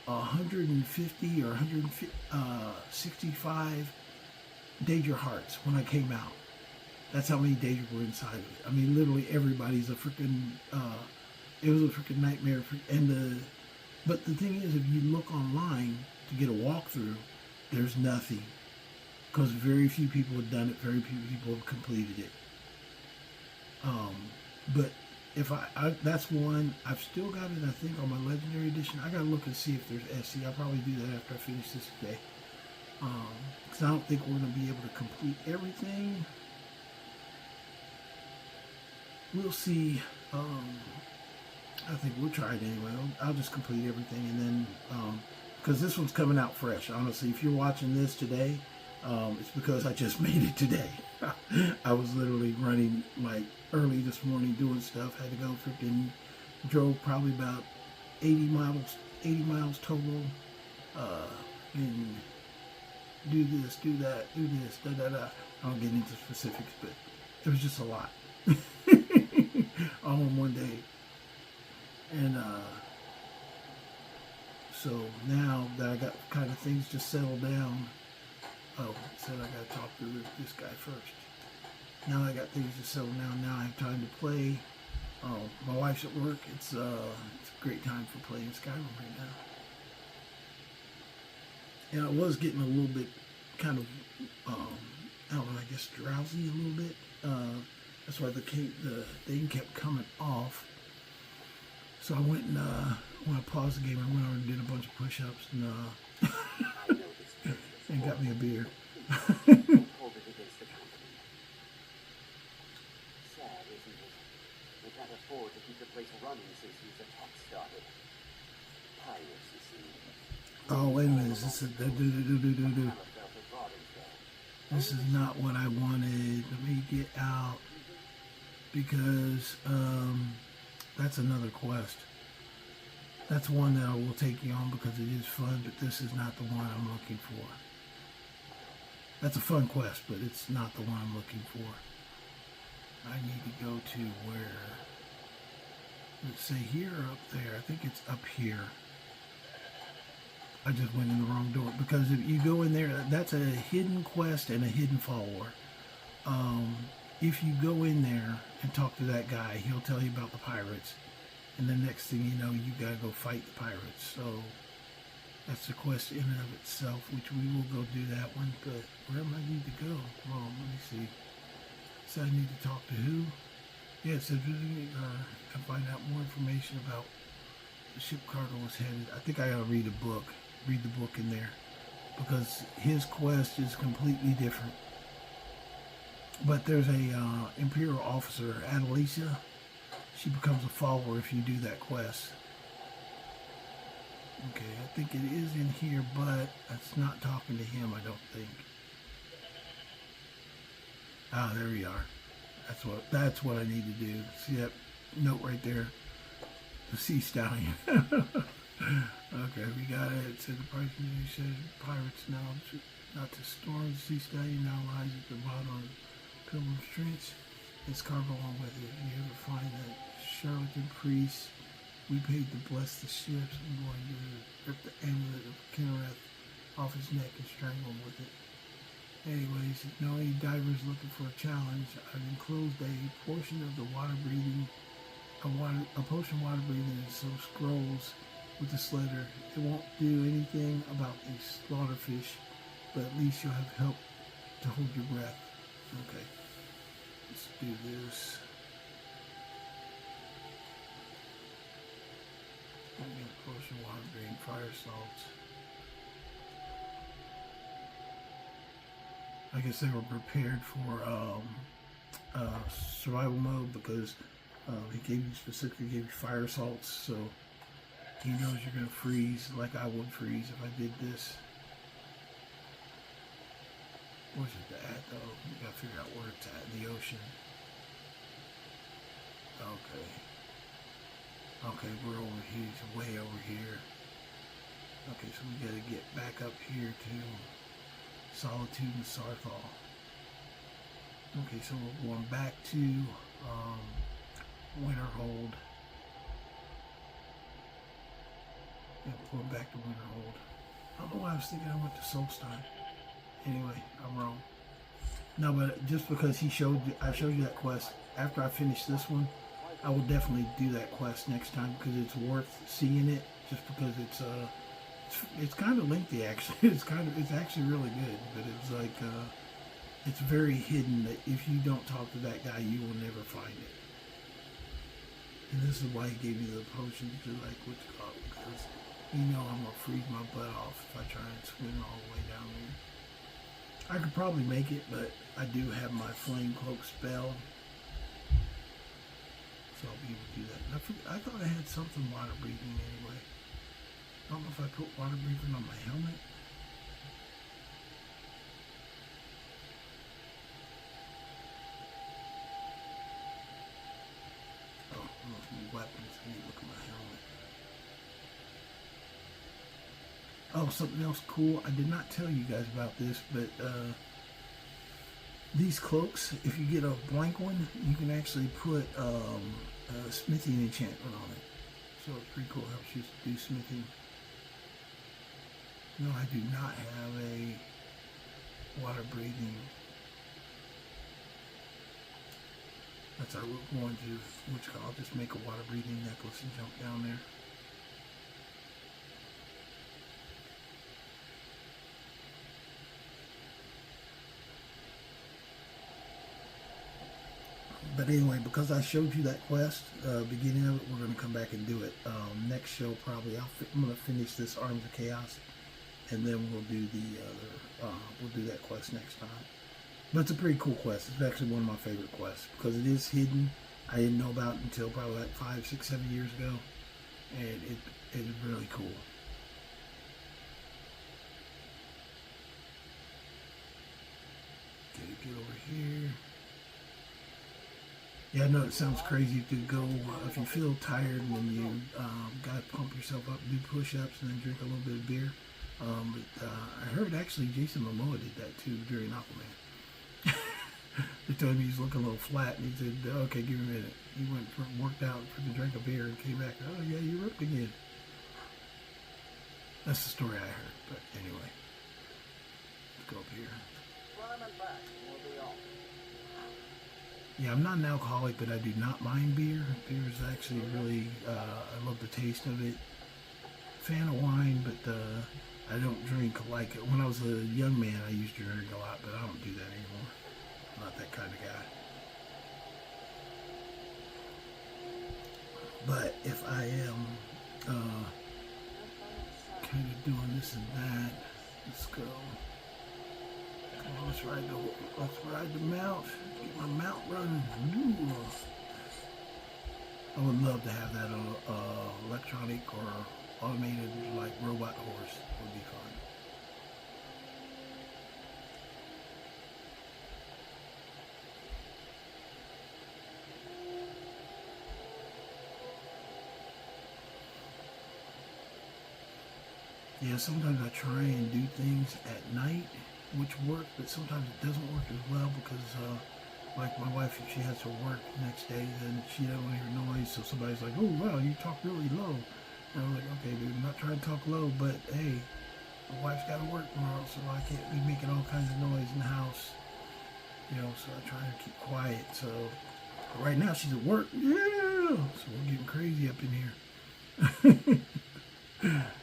150 or 165 Daedra hearts when I came out. That's how many Daedra were inside of it. I mean, literally everybody's a freaking. It was a freaking nightmare. But the thing is, if you look online to get a walkthrough, there's nothing, because very few people have done it. Very few people have completed it. But that's one I've still got it. I think on my legendary edition. I gotta look and see if there's SC. I'll probably do that after I finish this today. Because I don't think we're gonna be able to complete everything. We'll see. I think we'll try it anyway. I'll just complete everything, and then because this one's coming out fresh. Honestly, if you're watching this today, it's because I just made it today. I was literally running like early this morning doing stuff. Had to go freaking drove probably about 80 miles total, and do this, do that, do this, da da da. I don't get into specifics, but it was just a lot. All in one day. And so now that I got kind of things just settled down, said I got to talk to this guy first. Now I got things to settle down. Now I have time to play. My wife's at work. It's a great time for playing Skyrim right now. And I was getting a little bit kind of, I don't know, I guess drowsy a little bit. That's why the thing kept coming off. So I went and when I paused the game, I went over and did a bunch of push-ups and got me a beer. Over against the company. Sad, isn't it? We can't afford to keep the place running since these attacks started. Pirates, you see. Oh, wait a minute. This is not what I wanted. Let me get out. Because that's another quest. That's one that I will take you on because it is fun, but this is not the one I'm looking for. That's a fun quest, but it's not the one I'm looking for. I need to go to where? Let's say here or up there. I think it's up here. I just went in the wrong door because if you go in there, that's a hidden quest and a hidden follower. If you go in there and talk to that guy, he'll tell you about the pirates. And the next thing you know, you gotta go fight the pirates. So that's the quest in and of itself, which we will go do that one. But where am I need to go? Well, let me see. So I need to talk to who? Yeah, it says and find out more information about the ship cargo was headed. I think I gotta read a book. Read the book in there. Because his quest is completely different. But there's a Imperial officer, Adelicia. She becomes a follower if you do that quest. Okay, I think it is in here, but it's not talking to him, I don't think. Ah, there we are. That's what I need to do. See that note right there? The sea stallion. Okay, we got it. It said the price said pirates now not to storm. The sea stallion now lies at the bottom of Pilgrim's Trench. Its cargo along with it. If you ever find that charlatan priest, we paid to bless the ships. I'm going to rip the amulet of Kinnereth off his neck and strangle him with it. Anyways, knowing divers looking for a challenge, I've enclosed a portion of the a potion of water breathing and some scrolls with this letter. It won't do anything about these slaughterfish, but at least you'll have help to hold your breath. Okay, let's do this. I'm going to potion of water breathing, fire salts. I guess they were prepared for survival mode because he specifically gave you fire salts, so he knows you're going to freeze like I would freeze if I did this. Where's it at though? You gotta figure out where it's at in the ocean. Okay, we're over here, it's way over here. Okay, so we gotta get back up here to Solitude and Sarthal. Okay, so we're going back to Winterhold. Yeah, we're going back to Winterhold. I don't know why I was thinking I went to Solstein. Anyway, I'm wrong. No, but just because I showed you that quest, after I finish this one, I will definitely do that quest next time because it's worth seeing it. Just because it's kind of lengthy actually. It's actually really good, but it's like it's very hidden that if you don't talk to that guy, you will never find it. And this is why he gave me the potion to like what you call it, because you know I'm gonna freeze my butt off if I try and swim all the way down there. I could probably make it, but I do have my flame cloak spell, so I'll be able to do that. I thought I had something water breathing anyway. I don't know if I put water breathing on my helmet. Oh, weapons. I need to look at my helmet. Oh, something else cool. I did not tell you guys about this, but these cloaks, if you get a blank one, you can actually put a smithing enchantment on it. So it's pretty cool. It helps you do smithing. No, I do not have a water breathing. That's our going to, which I'll just make a water breathing necklace and jump down there. But anyway, because I showed you that quest, beginning of it, we're going to come back and do it. Next show, probably, I'm going to finish this Arms of Chaos, and then we'll do the other, we'll do that quest next time. But it's a pretty cool quest. It's actually one of my favorite quests, because it is hidden. I didn't know about it until probably like 5, 6, 7 years ago, and it is really cool. Okay, get over here. Yeah, I know it sounds crazy to go, if you feel tired and you got to pump yourself up, do push-ups, and then drink a little bit of beer. But I heard actually Jason Momoa did that too during Aquaman. They told me he's looking a little flat, and he said, okay, give me a minute. He went for worked out for the drink of beer and came back, oh yeah, you ripped again. That's the story I heard, but anyway. Let's go up here. Yeah, I'm not an alcoholic, but I do not mind beer. Beer is actually really, I love the taste of it. Fan of wine, but I don't drink like, when I was a young man, I used to drink a lot, but I don't do that anymore. I'm not that kind of guy. But if I am kind of doing this and that, let's go. Come on, let's ride the mount. Get my mount running. Ooh. I would love to have that electronic or automated like robot horse. It would be fun. Yeah, sometimes I try and do things at night, which work, but sometimes it doesn't work as well because, like my wife, if she has to work the next day, then she doesn't want to hear noise, so somebody's like, oh, wow, you talk really low. And I'm like, okay, dude, I'm not trying to talk low, but hey, my wife's got to work tomorrow, so I can't be making all kinds of noise in the house. You know, so I try to keep quiet. So right now she's at work. Yeah, so we're getting crazy up in here.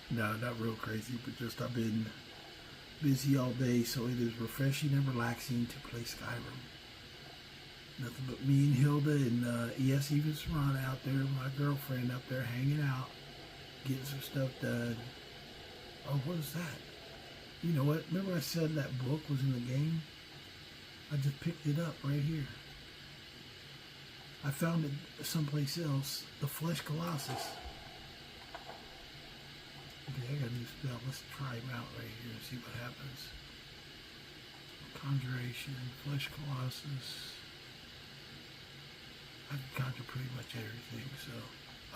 No, not real crazy, but just I've been busy all day, so it is refreshing and relaxing to play Skyrim. Nothing but me and Hilda and yes, even Serana out there, my girlfriend up there hanging out, getting some stuff done. Oh, what is that? You know what? Remember I said that book was in the game? I just picked it up right here. I found it someplace else. The Flesh Colossus. Okay, I got a new spell. Let's try him out right here and see what happens. Conjuration, Flesh Colossus. I can conjure pretty much everything, so.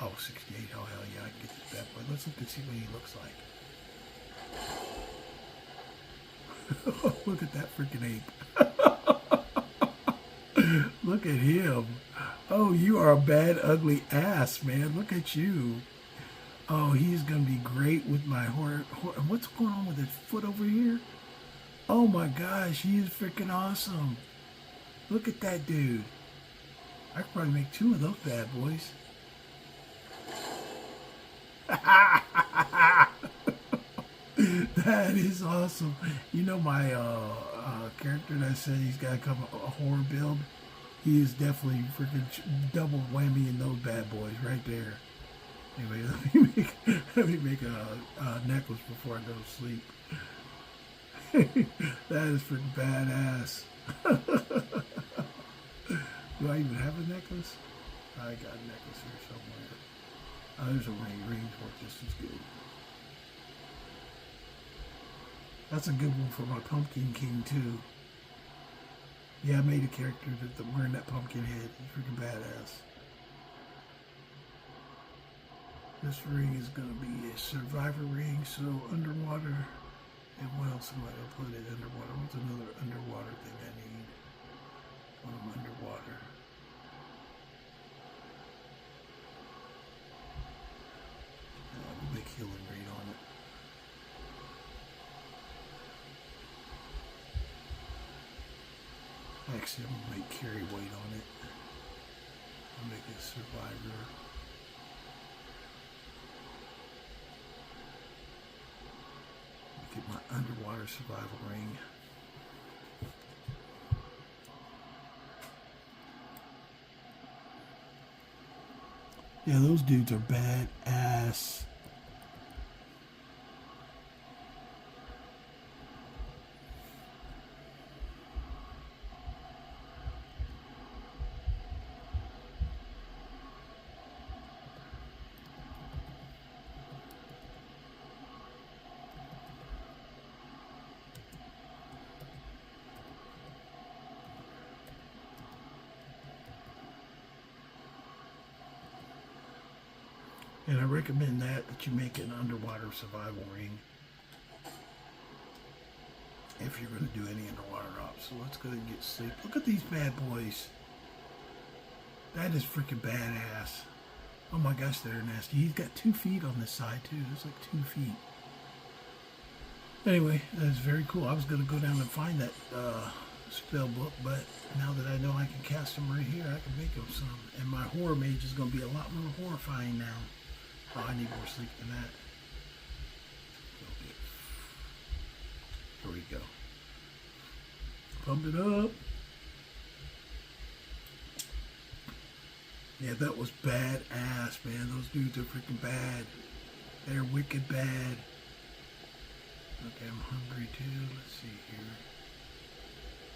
Oh, 68. Oh, hell yeah, I can get this bad boy. Let's look and see what he looks like. Look at that freaking ape. Look at him. Oh, you are a bad, ugly ass, man. Look at you. Oh, he's going to be great with my horse. What's going on with his foot over here? Oh my gosh, he is freaking awesome. Look at that dude. I could probably make 2 of those bad boys. That is awesome. You know my character that said he's got to come a horror build? He is definitely freaking double whammy in those bad boys right there. Anyway, let me make a necklace before I go to sleep. That is freaking badass. Do I even have a necklace? I got a necklace here somewhere. Oh, there's a ring. Rings work just as good. That's a good one for my Pumpkin King too. Yeah, I made a character that wearing that pumpkin head. He's freaking badass. This ring is going to be a survivor ring, so underwater. And what else am I going to put it underwater? What's another underwater thing I need when I'm underwater? We'll make healing rate on it. Actually, I'm going to make carry weight on it. I'll make it survivor. Get my underwater survival ring. Yeah, those dudes are badass. And I recommend that you make an underwater survival ring if you're going to do any underwater ops. So let's go and get sleep. Look at these bad boys. That is freaking badass. Oh my gosh, they're nasty. He's got 2 feet on this side too. It's like 2 feet. Anyway, that is very cool. I was going to go down and find that spell book, but now that I know I can cast them right here, I can make them some. And my horror mage is going to be a lot more horrifying now. Oh, I need more sleep than that. Here we go. Pump it up. Yeah, that was badass, man. Those dudes are freaking bad. They're wicked bad. Okay, I'm hungry too. Let's see here.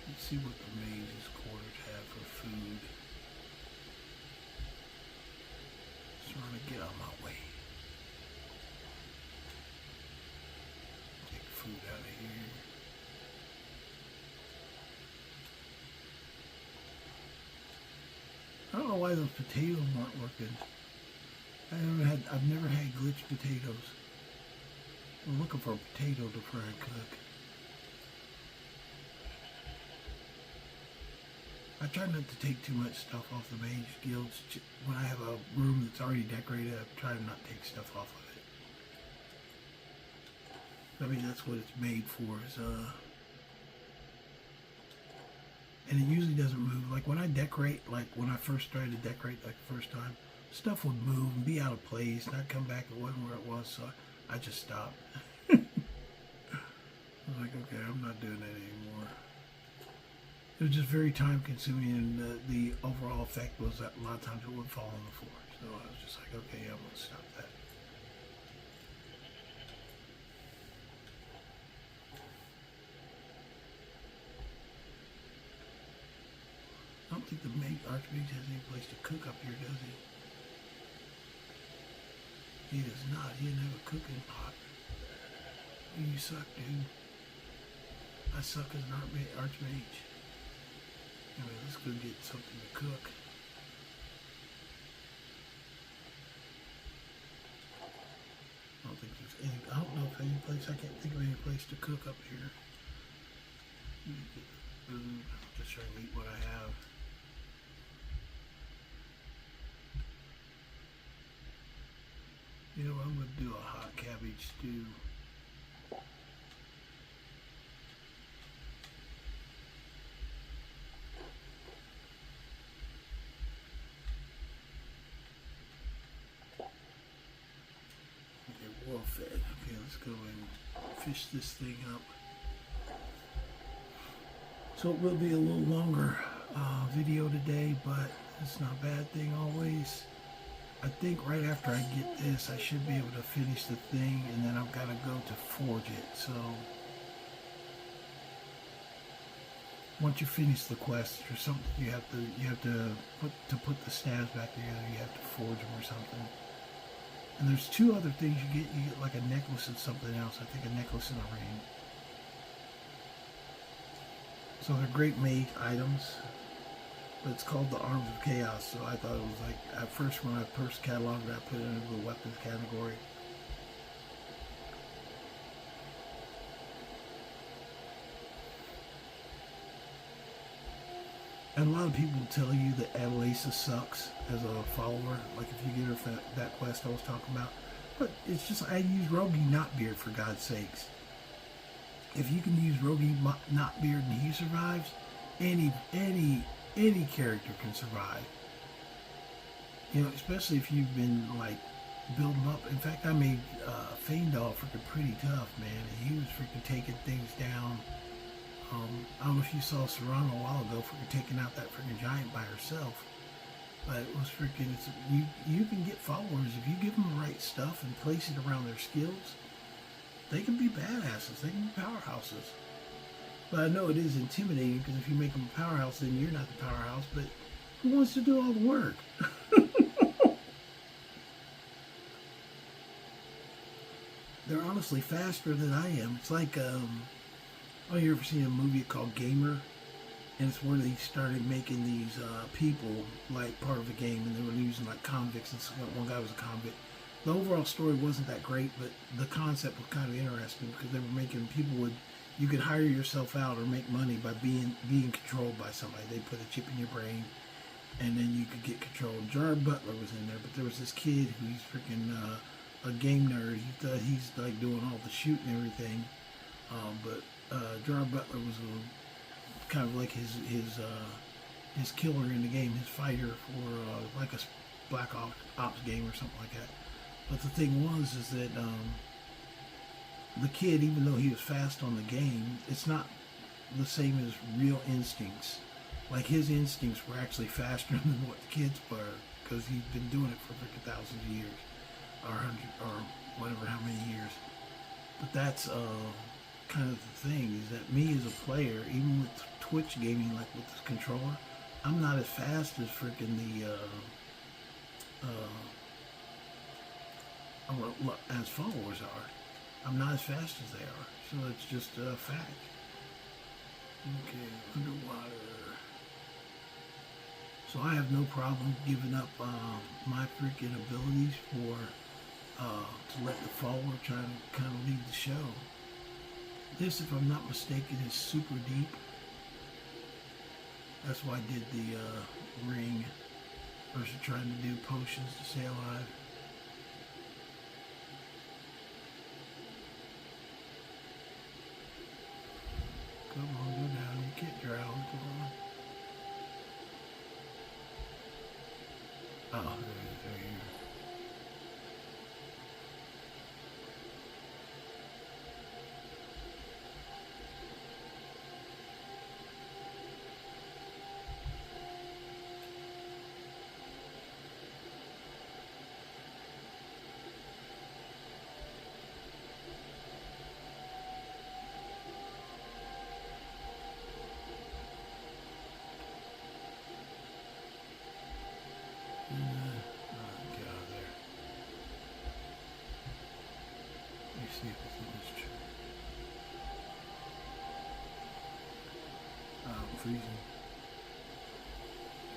Let's see what the mage's quarters have for food. Just trying to get on my way. Take food out of here. I don't know why those potatoes aren't working. I've never had glitched potatoes. I'm looking for a potato to fry and cook. I try not to take too much stuff off the mage guilds. When I have a room that's already decorated, I try to not take stuff off of it. I mean, that's what it's made for. And it usually doesn't move. Like when I decorate, like when I first started to decorate, like the first time, stuff would move and be out of place, and I'd come back and it wasn't where it was, so I just stopped. I was like, okay, I'm not doing that anymore. It was just very time consuming, and the overall effect was that a lot of times it would fall on the floor. So I was just like, okay, I'm going to stop that. I don't think the Archmage has any place to cook up here, does he? He does not. He didn't have a cooking pot. You suck, dude. I suck as an Archmage. Anyway, let's go get something to cook. I don't think there's any, I don't know if any place, I can't think of any place to cook up here. Get food. Just try to eat what I have. You know, I'm going to do a hot cabbage stew. Okay, well fed. Okay, let's go and fish this thing up. So it will be a little longer video today, but it's not a bad thing always. I think right after I get this, I should be able to finish the thing, and then I've got to go to forge it. So once you finish the quest or something, you have to put the stabs back together. You have to forge them or something. And there's two other things you get. You get like a necklace and something else. I think a necklace and a ring. So they're great made items. But it's called the Arms of Chaos. So I thought it was like, at first when I first cataloged it, I put it into the weapons category. And a lot of people tell you that Adelaisa sucks as a follower. Like if you get her that quest I was talking about. But it's just, I use Rogi Knotbeard for God's sakes. If you can use Rogi Knotbeard and he survives, any character can survive. You know, especially if you've been like building up. In fact, I made Feindal freaking pretty tough, man. And he was freaking taking things down. I don't know if you saw Serrano a while ago freaking taking out that freaking giant by herself. But it was freaking, you can get followers if you give them the right stuff and place it around their skills. They can be badasses. They can be powerhouses. But I know it is intimidating because if you make them a powerhouse, then you're not the powerhouse. But who wants to do all the work? They're honestly faster than I am. It's like, oh, you ever seen a movie called Gamer? And it's where they started making these people like part of the game, and they were using like convicts, and one guy was a convict. The overall story wasn't that great, but the concept was kind of interesting because they were making people you could hire yourself out or make money by being controlled by somebody. They put a chip in your brain, and then you could get control. Gerard Butler was in there, but there was this kid who's freaking a game nerd. He thought he's like doing all the shooting and everything, but Gerard Butler was kind of like his killer in the game, his fighter for like a Black Ops game or something like that. But the thing is that the kid, even though he was fast on the game, it's not the same as real instincts. Like his instincts were actually faster than what the kids were because he'd been doing it for freaking thousands of years, or 100, or whatever, how many years. But that's kind of the thing, is that me as a player, even with Twitch gaming, like with this controller, I'm not as fast as freaking as followers are. I'm not as fast as they are, so it's just a fact. Okay, underwater. So I have no problem giving up my freaking abilities for to let the follower try to kind of lead the show. This, if I'm not mistaken, is super deep. That's why I did the ring versus trying to do potions to stay alive. Come on, go down. You can't drown. Come on. Oh, there you go. Get out of there. Let me see if this is true. I'm freezing.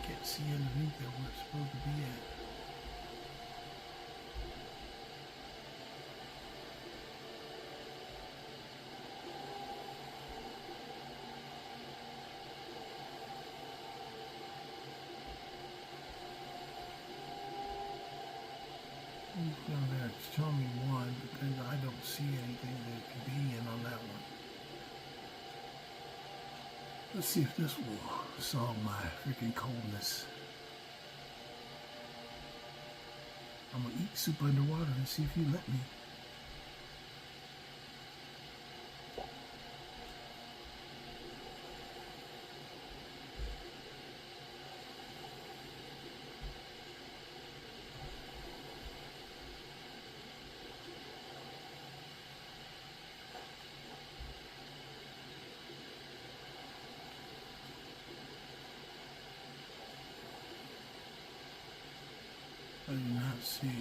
Can't see underneath there where it's supposed to be at. Down there, it's telling me one, but then I don't see anything that it could be in on that one. Let's see if this will solve my freaking coldness. I'm gonna eat soup underwater and see if you let me. see it.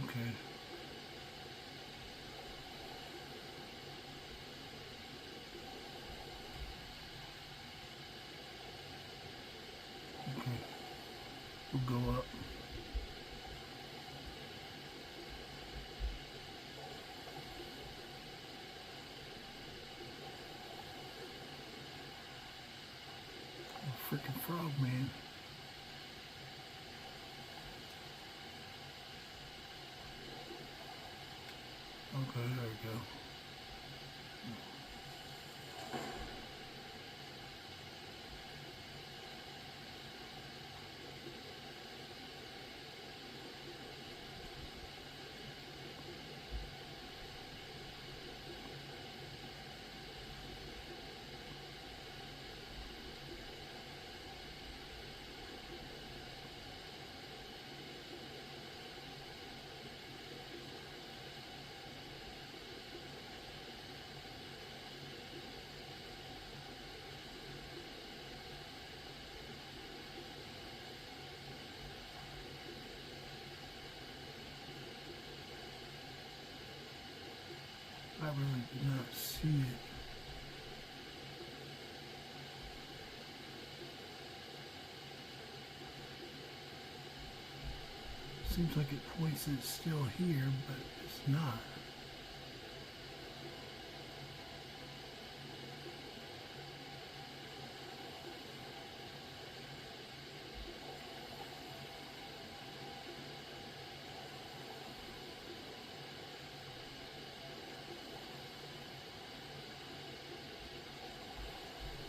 Okay. Okay. We'll go up. Oh, freaking frog, man. Okay, there we go. I really did not see it. Seems like it points that it's still here, but it's not.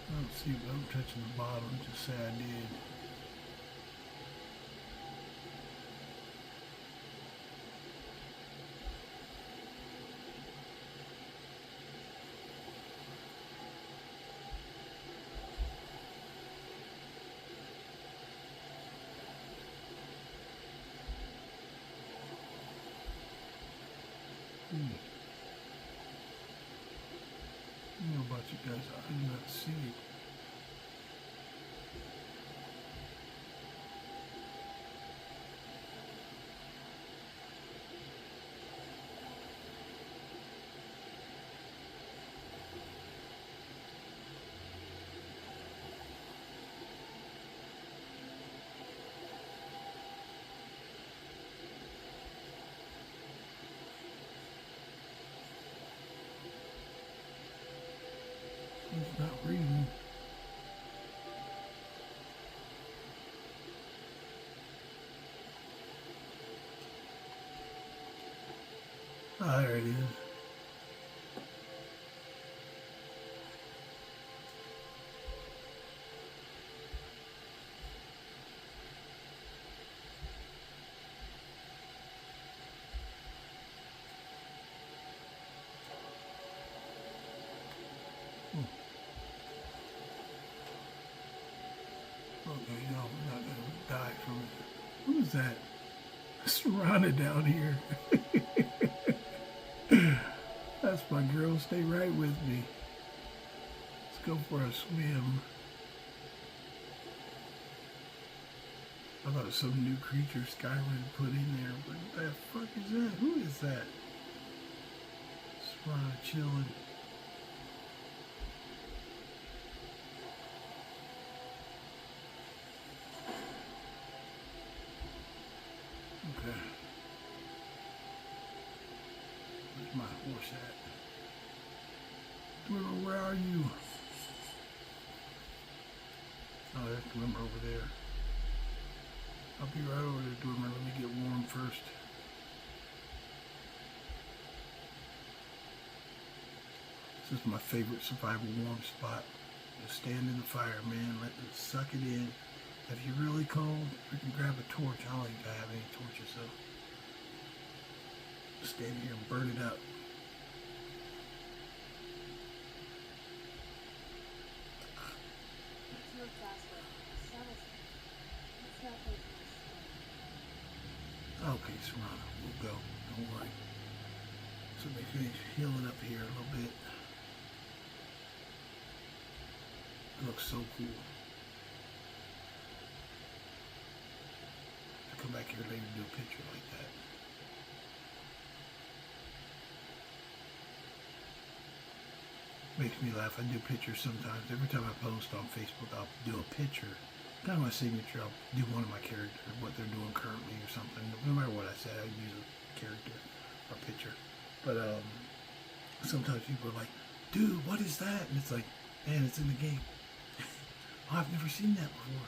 I don't see, but I'm touching the bottom. Just say I did. I don't know about you guys. I do not see it. It's not reading. Ah, there it is. Okay, no, we're not gonna die from it. Who's that? Surrounded down here. That's my girl. Stay right with me. Let's go for a swim. I thought it was some new creature Skyrim put in there. What the fuck is that? Who is that? Surrounded, chilling. Okay. Where's my horse at? Dwemer, where are you? Oh, there's Dwemer over there. I'll be right over there, Dwemer. Let me get warm first. This is my favorite survival warm spot. Just stand in the fire, man. Let it suck it in. If you're really cold, you can grab a torch. I don't even have any torches, so just stand here and burn it up. Let's move faster. Let's not take this. Okay, Serrano, we'll go. Don't worry. So let me finish healing up here a little bit. It looks so cool. I'll come back here later and do a picture like that. Makes me laugh. I do pictures sometimes. Every time I post on Facebook, I'll do a picture. Kind of my signature. I'll do one of my characters, what they're doing currently or something. No matter what I say, I use a character or picture. But sometimes people are like, dude, what is that? And it's like, man, it's in the game. Oh, I've never seen that before.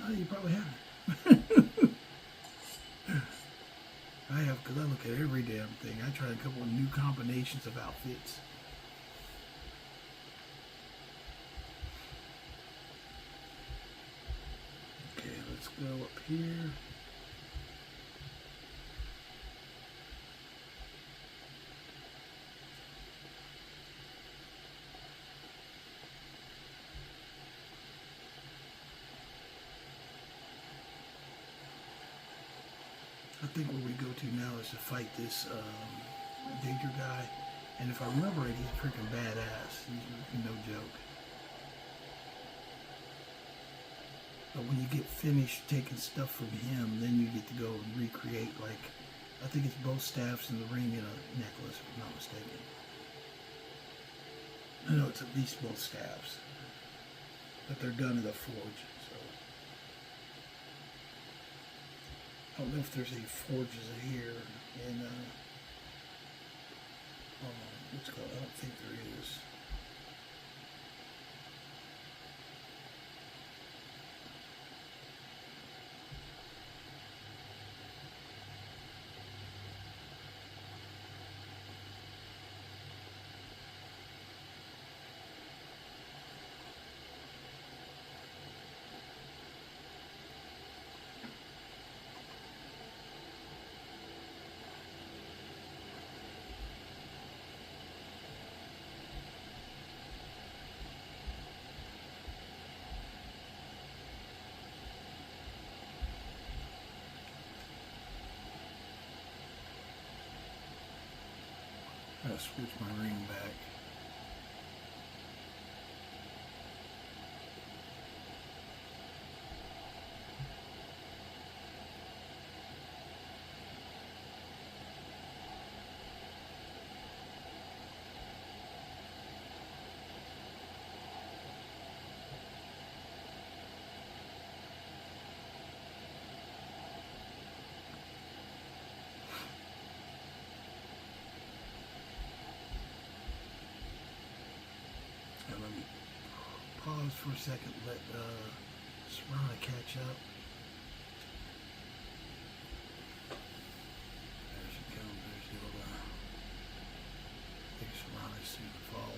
Oh, you probably haven't. I have, because I look at every damn thing. I try a couple of new combinations of outfits. Okay, let's go up here. I think where we go to now is to fight this Danger guy. And if I remember right, he's freaking badass. He's no joke. But when you get finished taking stuff from him, then you get to go and recreate, like, I think it's both staffs and the ring and a necklace, if I'm not mistaken. I know it's at least both staffs. But they're done in the forge, so. I don't know if there's any forges here in, what's it called? I don't think there is. I gotta switch my ring back. Let me pause for a second, let Serana catch up. There she comes, there's the old, I think Serana's soon to fall.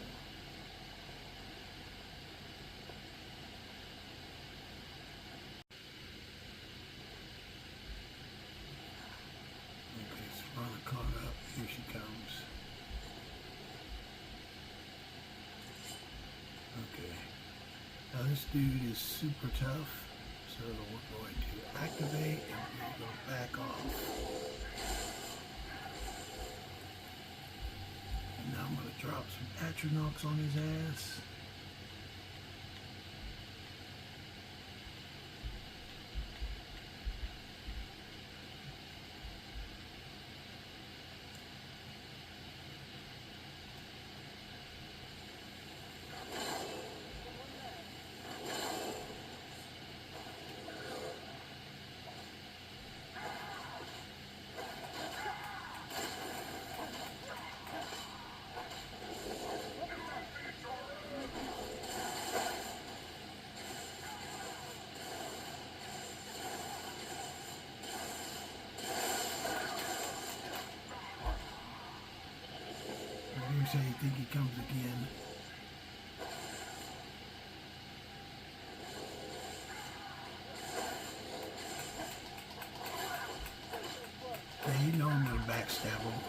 Okay, Serana caught up, here she comes. Okay, now this dude is super tough, so we're going to activate and we're going to back off. And now I'm going to drop some Atronachs on his ass. Here's how you think he comes again. Okay, you know I'm gonna backstab him.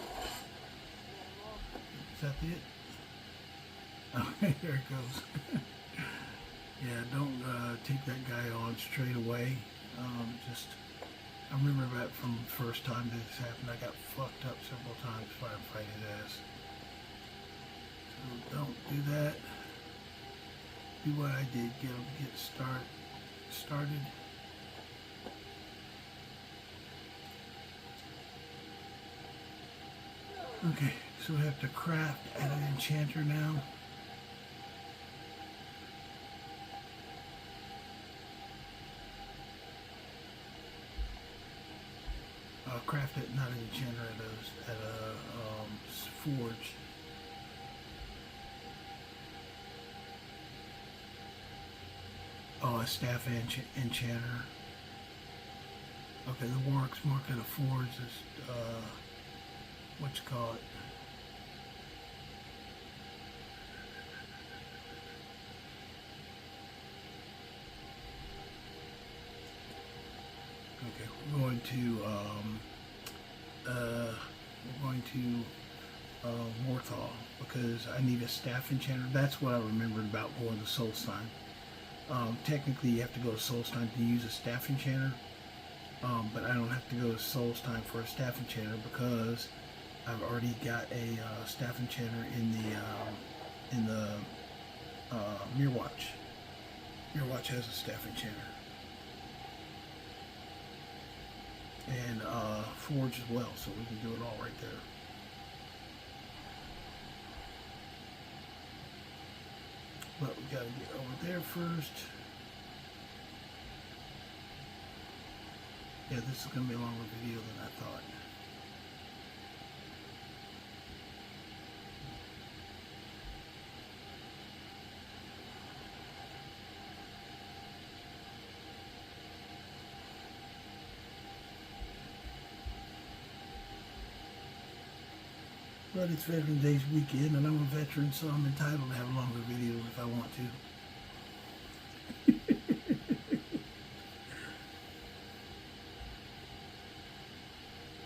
Is that it? Okay, there it goes. Yeah, don't take that guy on straight away. I remember that from the first time this happened, I got fucked up several times trying to fight his ass. So don't do that. do what I did, get started. Okay, so we have to craft an enchanter now. Craft it, not an enchanter, at a forge. Oh, a staff enchanter. Okay, the works mark at a forge is, what you call it? Okay, we're going to Morthal because I need a staff enchanter. That's what I remembered about going to Solstheim. Technically, you have to go to Solstheim to use a staff enchanter, but I don't have to go to Solstheim for a staff enchanter because I've already got a staff enchanter in the Mirwatch. Mirwatch has a staff enchanter. And forge as well, so we can do it all right there. But we gotta get over there first. Yeah, this is gonna be a longer video than I thought. But it's Veterans Day weekend, and I'm a veteran, so I'm entitled to have a longer video if I want to.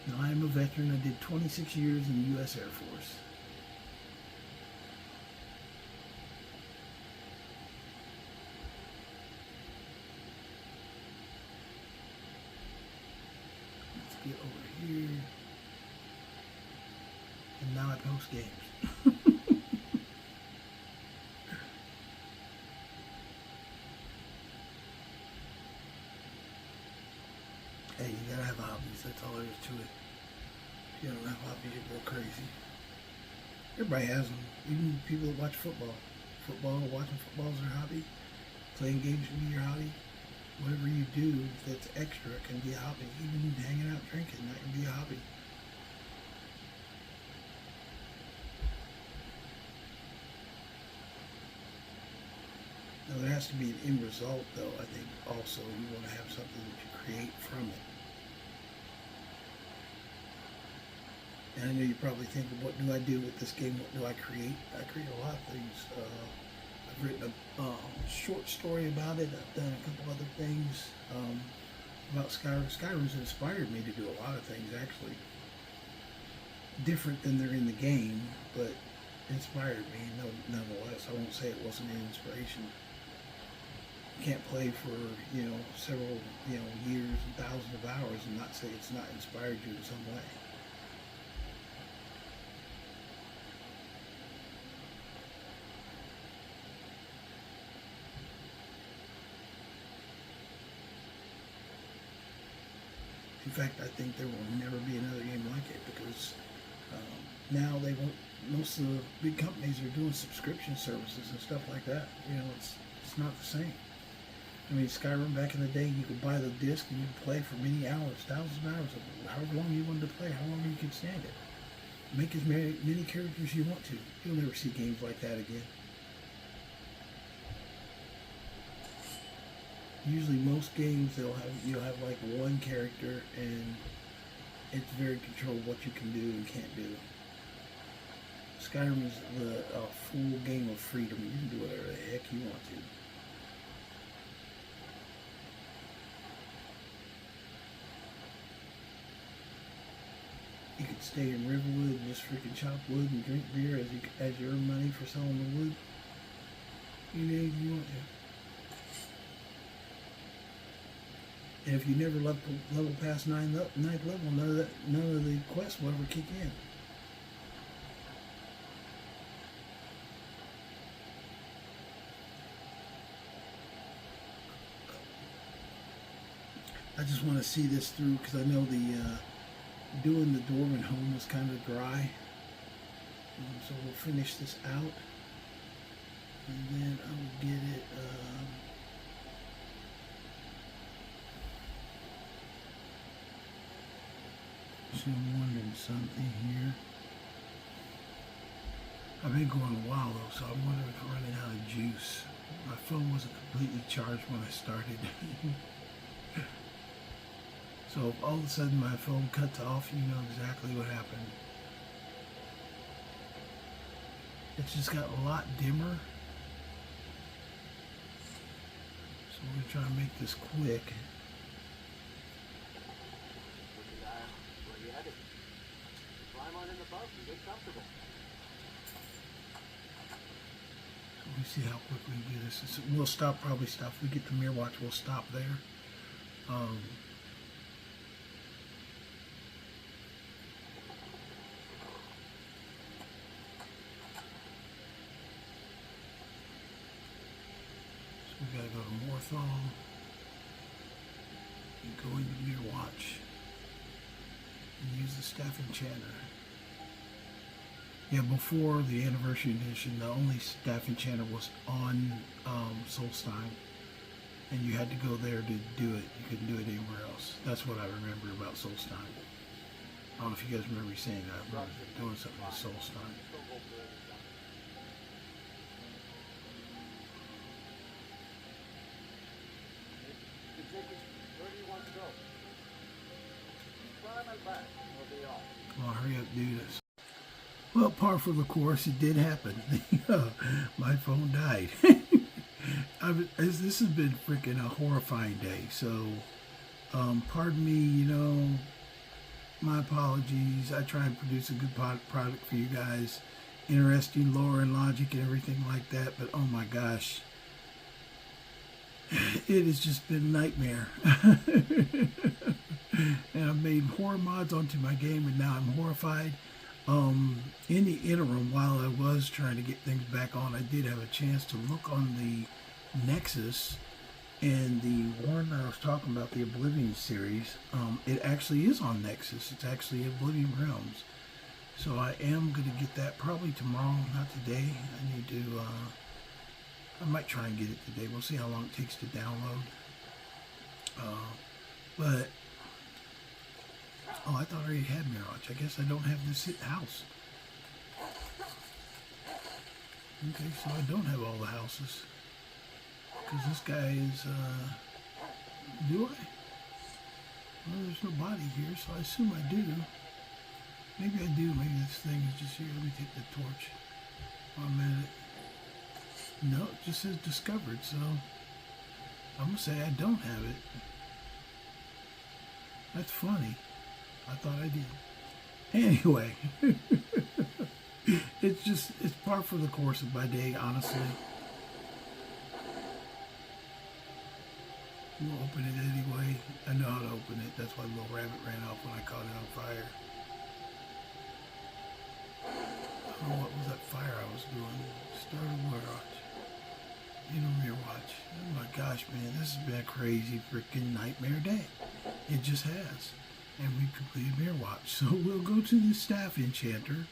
Now, I am a veteran. I did 26 years in the U.S. Air Force. Let's get over here. And now I post games. Hey, you gotta have hobbies. That's all there is to it. If you don't have hobbies, you go crazy. Everybody has them. Even people that watch football. Watching football is their hobby. Playing games can be your hobby. Whatever you do that's extra can be a hobby. Even hanging out drinking, that can be a hobby. Now, there has to be an end result, though. I think also you want to have something that you create from it. And I know you're probably thinking, what do I do with this game? What do I create? I create a lot of things. I've written a short story about it. I've done a couple other things about Skyrim. Skyrim's inspired me to do a lot of things, actually. Different than they're in the game, but inspired me nonetheless. I won't say it wasn't an inspiration. Can't play for several years and thousands of hours and not say it's not inspired you in some way. In fact, I think there will never be another game like it because now most of the big companies are doing subscription services and stuff like that. It's not the same. I mean, Skyrim back in the day, you could buy the disc and you could play for many hours, thousands of hours, however long you wanted to play, how long you could stand it. Make as many characters you want to. You'll never see games like that again. Usually, most games you'll have like one character, and it's very controlled what you can do and can't do. Skyrim is a full game of freedom. You can do whatever the heck you want to. You could stay in Riverwood and just freaking chop wood and drink beer as you earn money for selling the wood. You do anything you want to. And if you never level past ninth level, none of the quests will ever kick in. I just want to see this through because I know the doing the Dwarven Home was kind of dry. So we'll finish this out, and then I will get it. So I'm wondering something here. I've been going a while though, so I'm wondering if I'm running out of juice. My phone wasn't completely charged when I started. So if all of a sudden my phone cuts off, you know exactly what happened. It's just got a lot dimmer. So we're going to try to make this quick. Where you headed? Climb on in the bug and get comfortable. So we see how quick we can do this. We'll stop, probably stop. If we get the mirror watch, we'll stop there. We gotta go to Morthal and go into Mirror Watch and use the Staff Enchanter. Yeah, before the Anniversary Edition, the only Staff Enchanter was on Solstein, and you had to go there to do it. You couldn't do it anywhere else. That's what I remember about Solstein. I don't know if you guys remember saying that. I remember doing something with Solstein. Where do you want to go? Climb and back. We'll be off. Well, hurry up, do this. Well, par for the course, it did happen. My phone died. This has been freaking a horrifying day. So, pardon me, you know, my apologies. I try and produce a good product for you guys. Interesting lore and logic and everything like that. But, oh my gosh. It has just been a nightmare. And I've made horror mods onto my game, and now I'm horrified. In the interim, while I was trying to get things back on, I did have a chance to look on the Nexus, and the one I was talking about, the Oblivion series, it actually is on Nexus. It's actually Oblivion Realms. So I am going to get that probably tomorrow, not today. I need to, I might try and get it today. We'll see how long it takes to download. But oh, I thought I already had Mirror Watch. I guess I don't have this house. Okay, so I don't have all the houses. Because this guy is, do I? Well, there's nobody here, so I assume I do. Maybe I do. Maybe this thing is just here. Let me take the torch. 1 minute. No, it just says discovered, so I'm going to say I don't have it. That's funny. I thought I did. Anyway, it's par for the course of my day, honestly. We'll open it anyway. I know how to open it. That's why the little rabbit ran off when I caught it on fire. I don't know what was that fire I was doing. Started Mirror Watch. Mirror Watch. Oh my gosh, man, this has been a crazy freaking nightmare day. It just has. And we completed Mirror Watch. So we'll go to the Staff Enchanter.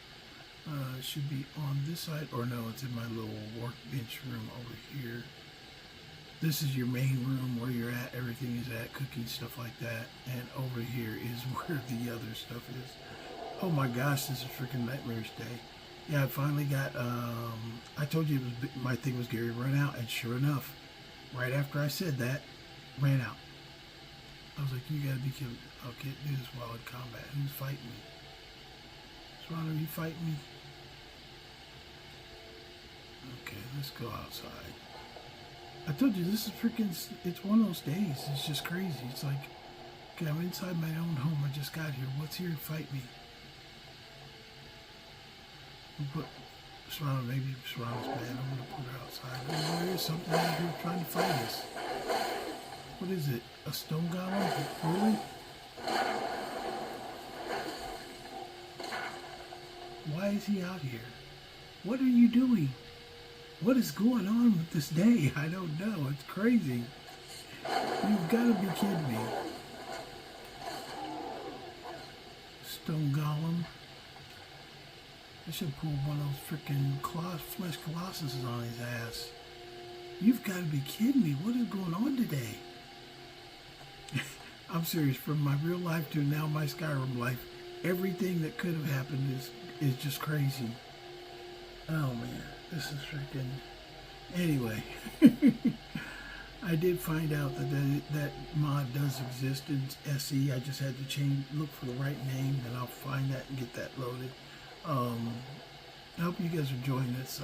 It should be on this side, or no, it's in my little workbench room over here. This is your main room where you're at, everything is at, cooking, stuff like that. And over here is where the other stuff is. Oh my gosh, this is freaking nightmares day. Yeah, I finally got, I told you it was, my thing was Gary run out, and sure enough, right after I said that, ran out. I was like, you gotta be kidding. I can't do this while in combat. Who's fighting me? Swan, are you fighting me? Okay, let's go outside. I told you, this is freaking, it's one of those days. It's just crazy. It's like, okay, I'm inside my own home. I just got here. What's here to fight me? We'll put Swan, maybe Swan's mad. I'm going to put her outside. Oh, there is something out here trying to fight us. What is it? A stone golem? Really? Why is he out here? What are you doing? What is going on with this day? I don't know. It's crazy. You've got to be kidding me. Stone Golem. I should pull one of those freaking flesh colossuses on his ass. You've got to be kidding me. What is going on today? I'm serious. From my real life to now my Skyrim life, everything that could have happened is just crazy. Oh man, this is freaking... Anyway, I did find out that mod does exist in SE. I just had to look for the right name, and I'll find that and get that loaded. I hope you guys are enjoying this.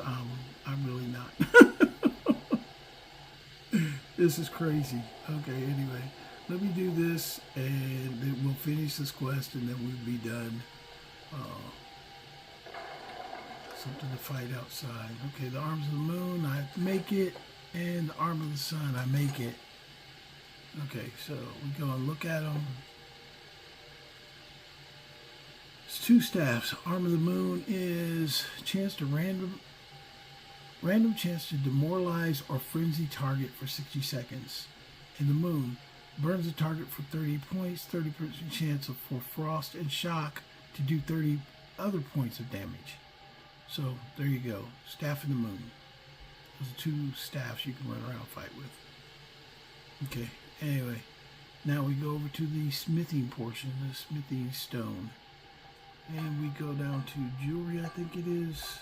I'm really not. This is crazy. Okay, anyway, let me do this, and then we'll finish this quest, and then we'll be done. Something to fight outside. Okay, the arms of the moon, I make it, and the arm of the sun, I make it. Okay, so we go and look at them. It's 2 staffs. Arm of the moon is random chance to demoralize or frenzy target for 60 seconds. And the moon burns the target for 30 points, 30% chance for frost and shock to do 30 other points of damage. So there you go. Staff in the moon. Those are 2 staffs you can run around and fight with. Okay, anyway. Now we go over to the smithing portion, the smithing stone. And we go down to jewelry, I think it is.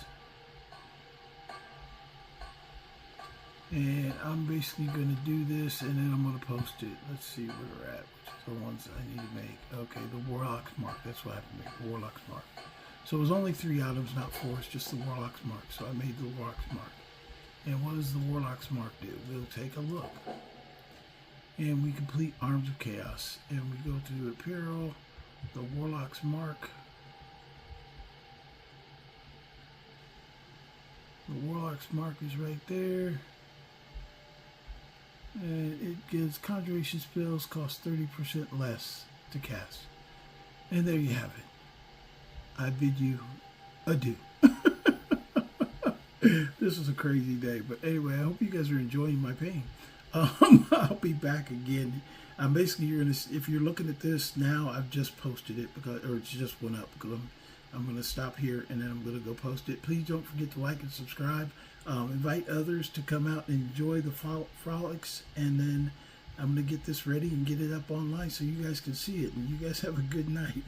And I'm basically going to do this, and then I'm going to post it. Let's see where we're at, which are the ones I need to make. Okay, the Warlock's Mark. That's what I have to make, the Warlock's Mark. So it was only 3 items, not 4. It's just the Warlock's Mark. So I made the Warlock's Mark. And what does the Warlock's Mark do? We'll take a look. And we complete Arms of Chaos. And we go to Apparel, the Warlock's Mark. The Warlock's Mark is right there. And it gives conjuration spells cost 30% less to cast. And there you have it. I bid you adieu. This was a crazy day, but anyway, I hope you guys are enjoying my pain. I'll be back again. Basically, if you're looking at this now, I've just posted it or it's just went up because I'm going to stop here and then I'm going to go post it. Please don't forget to like and subscribe. Invite others to come out and enjoy the frolics, and then I'm going to get this ready and get it up online so you guys can see it. And you guys have a good night.